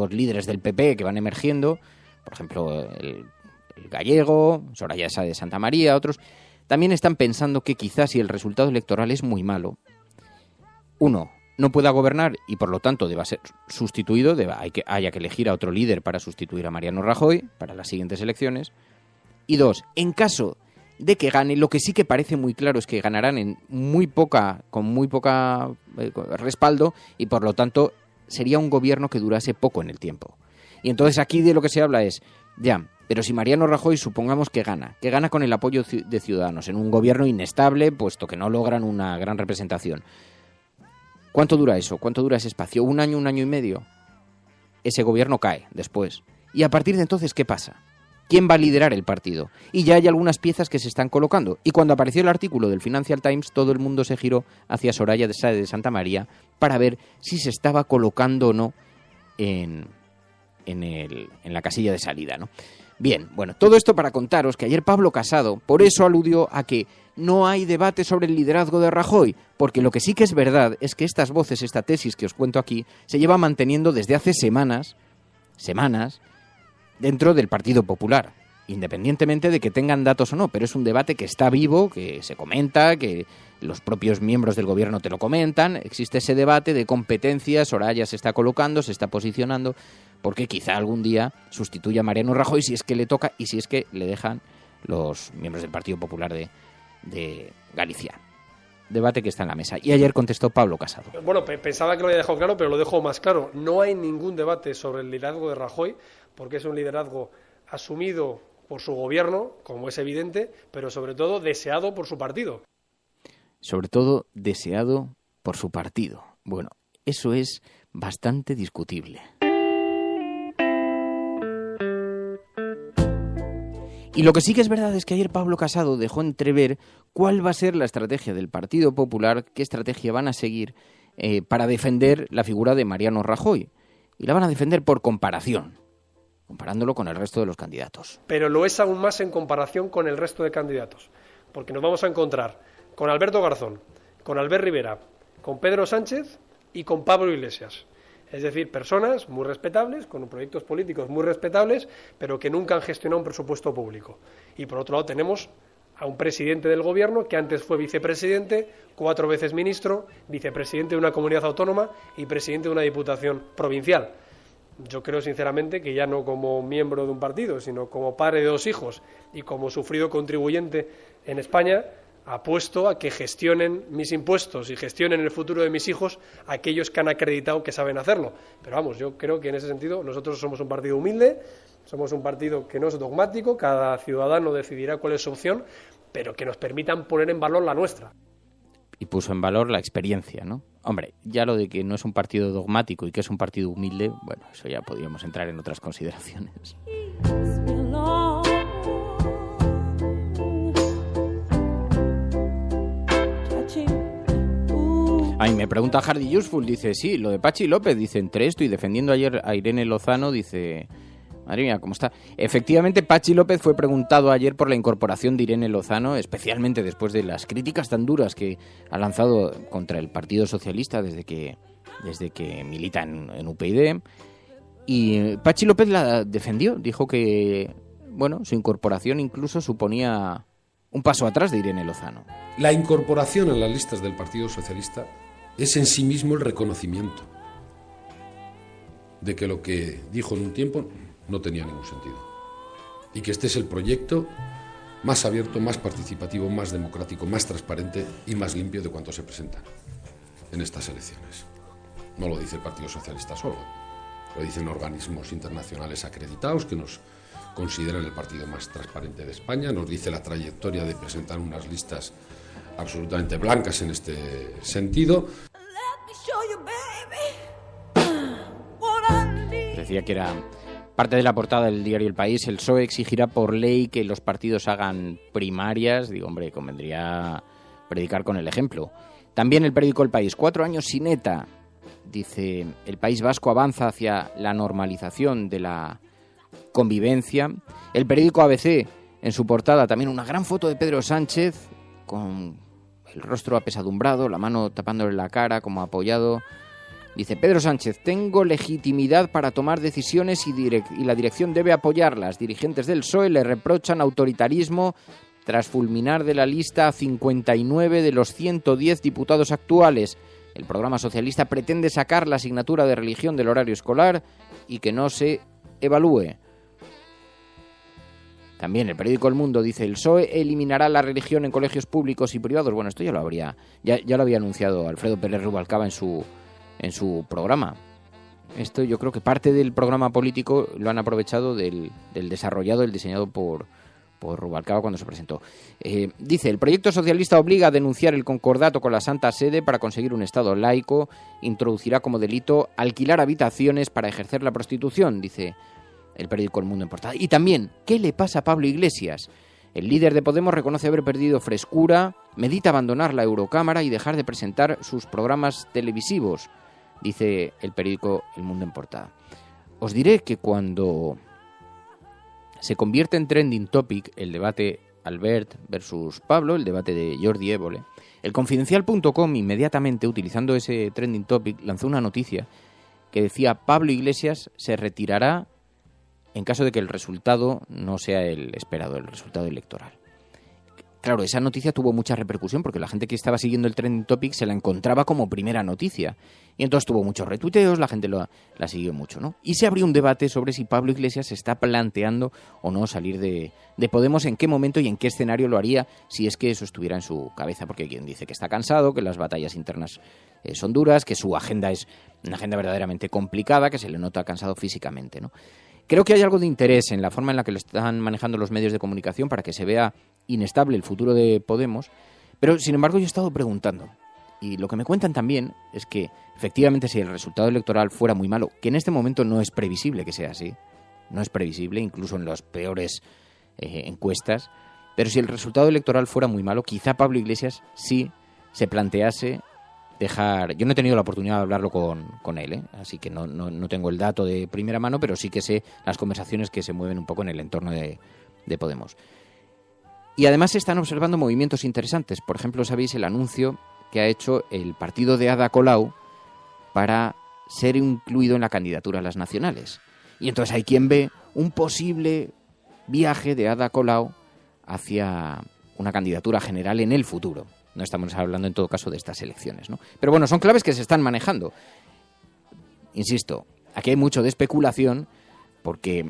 líderes del PP que van emergiendo, por ejemplo el Gallego, Soraya Sáez de Santamaría, otros, también están pensando que quizás si el resultado electoral es muy malo, uno, no pueda gobernar y por lo tanto deba ser sustituido, haya que elegir a otro líder para sustituir a Mariano Rajoy para las siguientes elecciones. Y dos, en caso de que gane, lo que sí que parece muy claro es que ganarán con muy poca respaldo y por lo tanto sería un gobierno que durase poco en el tiempo. Y entonces aquí de lo que se habla es, ya, pero si Mariano Rajoy supongamos que gana con el apoyo de Ciudadanos en un gobierno inestable, puesto que no logran una gran representación. ¿Cuánto dura eso? ¿Cuánto dura ese espacio? ¿Un año y medio? Ese gobierno cae después. Y a partir de entonces, ¿qué pasa? ¿Quién va a liderar el partido? Y ya hay algunas piezas que se están colocando. Y cuando apareció el artículo del Financial Times, todo el mundo se giró hacia Soraya Sáez de Santamaría para ver si se estaba colocando o no en la casilla de salida, ¿no? Bien, bueno, todo esto para contaros que ayer Pablo Casado, por eso aludió a que no hay debate sobre el liderazgo de Rajoy, porque lo que sí que es verdad es que estas voces, esta tesis que os cuento aquí, se lleva manteniendo desde hace semanas, dentro del Partido Popular, independientemente de que tengan datos o no, pero es un debate que está vivo, que se comenta, que los propios miembros del gobierno te lo comentan, existe ese debate de competencias, Soraya se está colocando, se está posicionando, porque quizá algún día sustituya a Mariano Rajoy si es que le toca y si es que le dejan los miembros del Partido Popular de Galicia. Debate que está en la mesa. Y ayer contestó Pablo Casado. Bueno, pensaba que lo había dejado claro, pero lo dejo más claro. No hay ningún debate sobre el liderazgo de Rajoy, porque es un liderazgo asumido por su gobierno, como es evidente, pero sobre todo deseado por su partido. Sobre todo deseado por su partido. Bueno, eso es bastante discutible. Y lo que sí que es verdad es que ayer Pablo Casado dejó entrever cuál va a ser la estrategia del Partido Popular, qué estrategia van a seguir para defender la figura de Mariano Rajoy. Y la van a defender por comparación, comparándolo con el resto de los candidatos. Pero lo es aún más en comparación con el resto de candidatos, porque nos vamos a encontrar con Alberto Garzón, con Albert Rivera, con Pedro Sánchez y con Pablo Iglesias. Es decir, personas muy respetables, con proyectos políticos muy respetables, pero que nunca han gestionado un presupuesto público. Y por otro lado tenemos a un presidente del gobierno que antes fue vicepresidente, 4 veces ministro, vicepresidente de una comunidad autónoma y presidente de una diputación provincial. Yo creo sinceramente que ya no como miembro de un partido, sino como padre de 2 hijos y como sufrido contribuyente en España, apuesto a que gestionen mis impuestos y gestionen el futuro de mis hijos aquellos que han acreditado que saben hacerlo. Pero vamos, yo creo que en ese sentido nosotros somos un partido humilde, somos un partido que no es dogmático, cada ciudadano decidirá cuál es su opción, pero que nos permitan poner en valor la nuestra. Y puso en valor la experiencia, ¿no? Hombre, ya lo de que no es un partido dogmático y que es un partido humilde, bueno, eso ya podríamos entrar en otras consideraciones. Ay, me pregunta Hardy Useful, dice, sí, lo de Pachi López, dice, entre esto y defendiendo ayer a Irene Lozano, dice, madre mía, ¿cómo está? Efectivamente, Pachi López fue preguntado ayer por la incorporación de Irene Lozano, especialmente después de las críticas tan duras que ha lanzado contra el Partido Socialista desde que milita en UPyD. Y Pachi López la defendió, dijo que, bueno, su incorporación incluso suponía un paso atrás de Irene Lozano. La incorporación en las listas del Partido Socialista es en sí mismo el reconocimiento de que lo que dijo en un tiempo no tenía ningún sentido. Y que este es el proyecto más abierto, más participativo, más democrático, más transparente y más limpio de cuanto se presenta en estas elecciones. No lo dice el Partido Socialista solo, lo dicen organismos internacionales acreditados que nos consideran el partido más transparente de España, nos dice la trayectoria de presentar unas listas absolutamente blancas en este sentido. Decía que era parte de la portada del diario El País. El PSOE exigirá por ley que los partidos hagan primarias. Digo, hombre, convendría predicar con el ejemplo. También el periódico El País. 4 años sin ETA. Dice, el País Vasco avanza hacia la normalización de la convivencia. El periódico ABC, en su portada, también una gran foto de Pedro Sánchez con el rostro apesadumbrado, la mano tapándole la cara como apoyado. Dice, Pedro Sánchez, tengo legitimidad para tomar decisiones y la dirección debe apoyarlas. Dirigentes del PSOE le reprochan autoritarismo tras fulminar de la lista a 59 de los 110 diputados actuales. El programa socialista pretende sacar la asignatura de religión del horario escolar y que no se evalúe. También el periódico El Mundo dice, el PSOE eliminará la religión en colegios públicos y privados. Bueno, esto ya lo había anunciado Alfredo Pérez Rubalcaba en su programa. Esto yo creo que parte del programa político lo han aprovechado del desarrollado, el diseñado por Rubalcaba cuando se presentó. Dice, el proyecto socialista obliga a denunciar el concordato con la Santa Sede para conseguir un Estado laico, introducirá como delito alquilar habitaciones para ejercer la prostitución, dice el periódico El Mundo en portada. Y también, ¿qué le pasa a Pablo Iglesias? El líder de Podemos reconoce haber perdido frescura, medita abandonar la Eurocámara y dejar de presentar sus programas televisivos, dice el periódico El Mundo en portada. Os diré que cuando se convierte en trending topic el debate Albert versus Pablo, el debate de Jordi Évole, el Confidencial.com inmediatamente, utilizando ese trending topic, lanzó una noticia que decía, Pablo Iglesias se retirará en caso de que el resultado no sea el esperado, el resultado electoral. Claro, esa noticia tuvo mucha repercusión porque la gente que estaba siguiendo el trending topic se la encontraba como primera noticia. Y entonces tuvo muchos retuiteos, la gente la siguió mucho, ¿no? Y se abrió un debate sobre si Pablo Iglesias se está planteando o no salir de Podemos, en qué momento y en qué escenario lo haría si es que eso estuviera en su cabeza. Porque hay quien dice que está cansado, que las batallas internas son duras, que su agenda es una agenda verdaderamente complicada, que se le nota cansado físicamente, ¿no? Creo que hay algo de interés en la forma en la que lo están manejando los medios de comunicación para que se vea inestable el futuro de Podemos, pero sin embargo yo he estado preguntando, y lo que me cuentan también es que efectivamente si el resultado electoral fuera muy malo, que en este momento no es previsible que sea así, no es previsible incluso en las peores encuestas, pero si el resultado electoral fuera muy malo, quizá Pablo Iglesias sí se plantease dejar. Yo no he tenido la oportunidad de hablarlo con él, así que no tengo el dato de primera mano, pero sí que sé las conversaciones que se mueven un poco en el entorno de Podemos. Y además se están observando movimientos interesantes. Por ejemplo, sabéis el anuncio que ha hecho el partido de Ada Colau para ser incluido en la candidatura a las nacionales. Y entonces hay quien ve un posible viaje de Ada Colau hacia una candidatura general en el futuro. No estamos hablando en todo caso de estas elecciones, ¿no? Pero bueno, son claves que se están manejando. Insisto, aquí hay mucho de especulación porque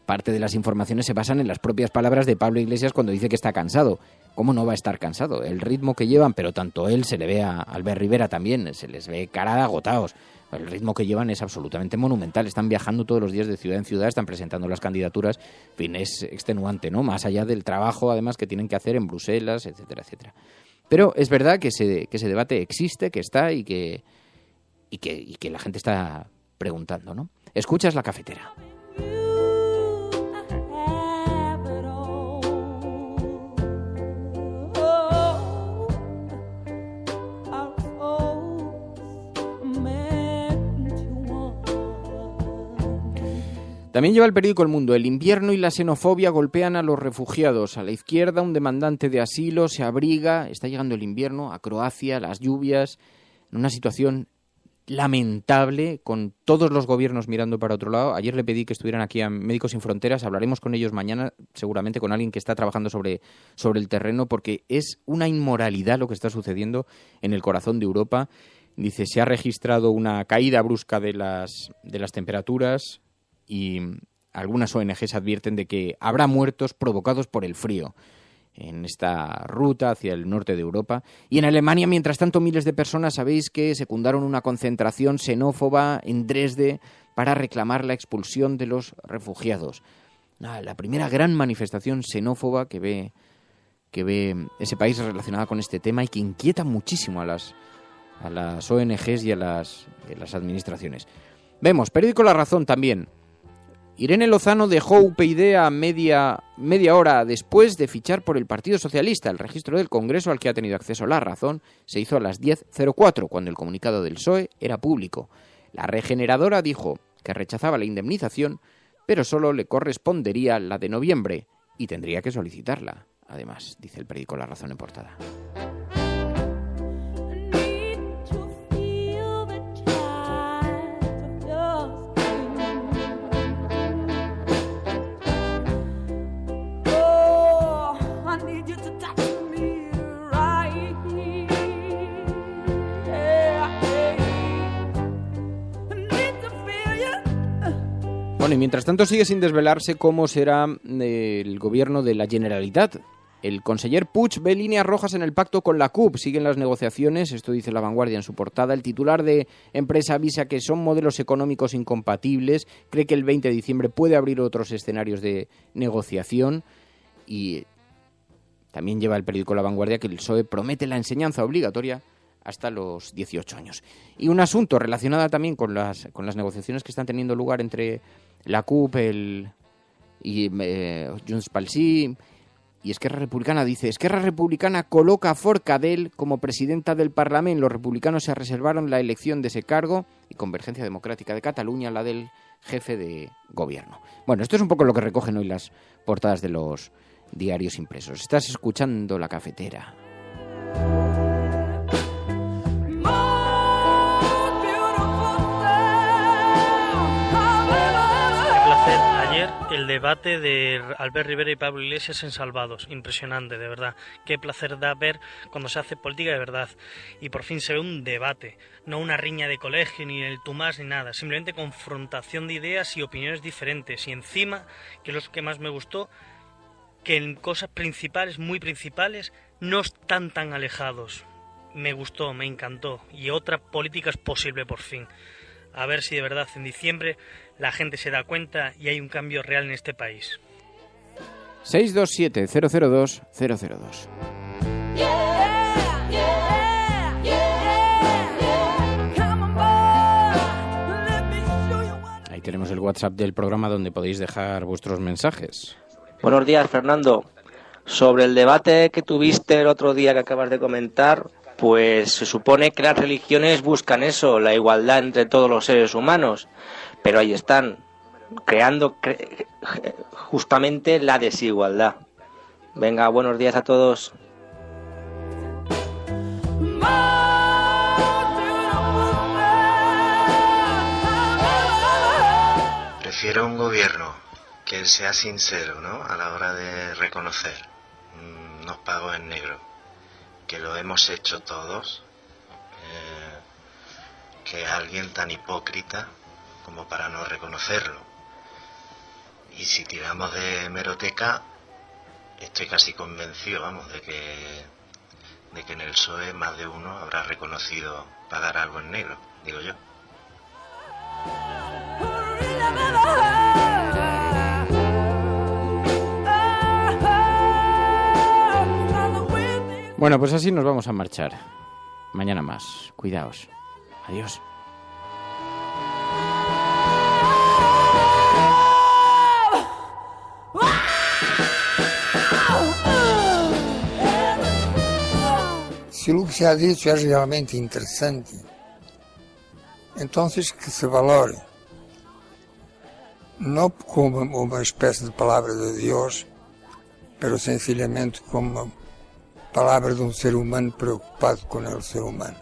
parte de las informaciones se basan en las propias palabras de Pablo Iglesias cuando dice que está cansado. ¿Cómo no va a estar cansado? El ritmo que llevan, pero tanto él, se le ve a Albert Rivera también, se les ve cara de agotados. El ritmo que llevan es absolutamente monumental. Están viajando todos los días de ciudad en ciudad, están presentando las candidaturas. En fin, es extenuante, ¿no? Más allá del trabajo, además, que tienen que hacer en Bruselas, etcétera, etcétera. Pero es verdad que ese debate existe, que está y que la gente está preguntando, ¿no? Escuchas La Cafetera. También lleva el periódico El Mundo. El invierno y la xenofobia golpean a los refugiados. A la izquierda, un demandante de asilo se abriga. Está llegando el invierno a Croacia, las lluvias, en una situación lamentable, con todos los gobiernos mirando para otro lado. Ayer le pedí que estuvieran aquí a Médicos Sin Fronteras. Hablaremos con ellos mañana, seguramente con alguien que está trabajando sobre el terreno, porque es una inmoralidad lo que está sucediendo en el corazón de Europa. Dice, se ha registrado una caída brusca de las temperaturas y algunas ONGs advierten de que habrá muertos provocados por el frío en esta ruta hacia el norte de Europa. Y en Alemania, mientras tanto, miles de personas, sabéis que secundaron una concentración xenófoba en Dresde para reclamar la expulsión de los refugiados. La primera gran manifestación xenófoba que ve ese país relacionada con este tema y que inquieta muchísimo a las ONGs y a las administraciones. Vemos, periódico La Razón también. Irene Lozano dejó UPyD a media hora después de fichar por el Partido Socialista. El registro del Congreso al que ha tenido acceso La Razón se hizo a las 10:04, cuando el comunicado del PSOE era público. La regeneradora dijo que rechazaba la indemnización, pero solo le correspondería la de noviembre y tendría que solicitarla. Además, dice el periódico La Razón en portada. Bueno, y mientras tanto sigue sin desvelarse cómo será el gobierno de la Generalitat. El conseller Puig ve líneas rojas en el pacto con la CUP. Siguen las negociaciones, esto dice La Vanguardia en su portada. El titular de empresa avisa que son modelos económicos incompatibles. Cree que el 20 de diciembre puede abrir otros escenarios de negociación. Y también lleva el periódico La Vanguardia que el PSOE promete la enseñanza obligatoria hasta los 18 años. Y un asunto relacionado también con las negociaciones que están teniendo lugar entre la CUP y Junts pel Sí y Esquerra Republicana. Dice, Esquerra Republicana coloca a Forcadell como presidenta del Parlament. Los republicanos se reservaron la elección de ese cargo y Convergencia Democrática de Cataluña la del jefe de gobierno. Bueno, esto es un poco lo que recogen hoy las portadas de los diarios impresos. Estás escuchando La Cafetera. El debate de Albert Rivera y Pablo Iglesias en Salvados, impresionante, de verdad. Qué placer da ver cuando se hace política de verdad. Y por fin se ve un debate, no una riña de colegio, ni el tú más, ni nada. Simplemente confrontación de ideas y opiniones diferentes. Y encima, que es lo que más me gustó, que en cosas principales, muy principales, no están tan alejados. Me gustó, me encantó. Y otra política es posible por fin. A ver si de verdad en diciembre la gente se da cuenta y hay un cambio real en este país. 627-002-002. Ahí tenemos el WhatsApp del programa donde podéis dejar vuestros mensajes. Buenos días, Fernando. Sobre el debate que tuviste el otro día que acabas de comentar, pues se supone que las religiones buscan eso, la igualdad entre todos los seres humanos, pero ahí están, creando justamente la desigualdad. Venga, buenos días a todos. Prefiero un gobierno que sea sincero, ¿no?, a la hora de reconocer unos pagos en negro, que lo hemos hecho todos, que alguien tan hipócrita como para no reconocerlo. Y si tiramos de hemeroteca, estoy casi convencido, vamos, de que en el PSOE más de uno habrá reconocido pagar algo en negro, digo yo. Bueno, pues así nos vamos a marchar. Mañana más. Cuidaos. Adiós. Si lo que se ha dicho es realmente interesante, entonces que se valore. no como uma espécie de palavra de Deus, pero sencillamente como uma palavra de um ser humano preocupado com o ser humano.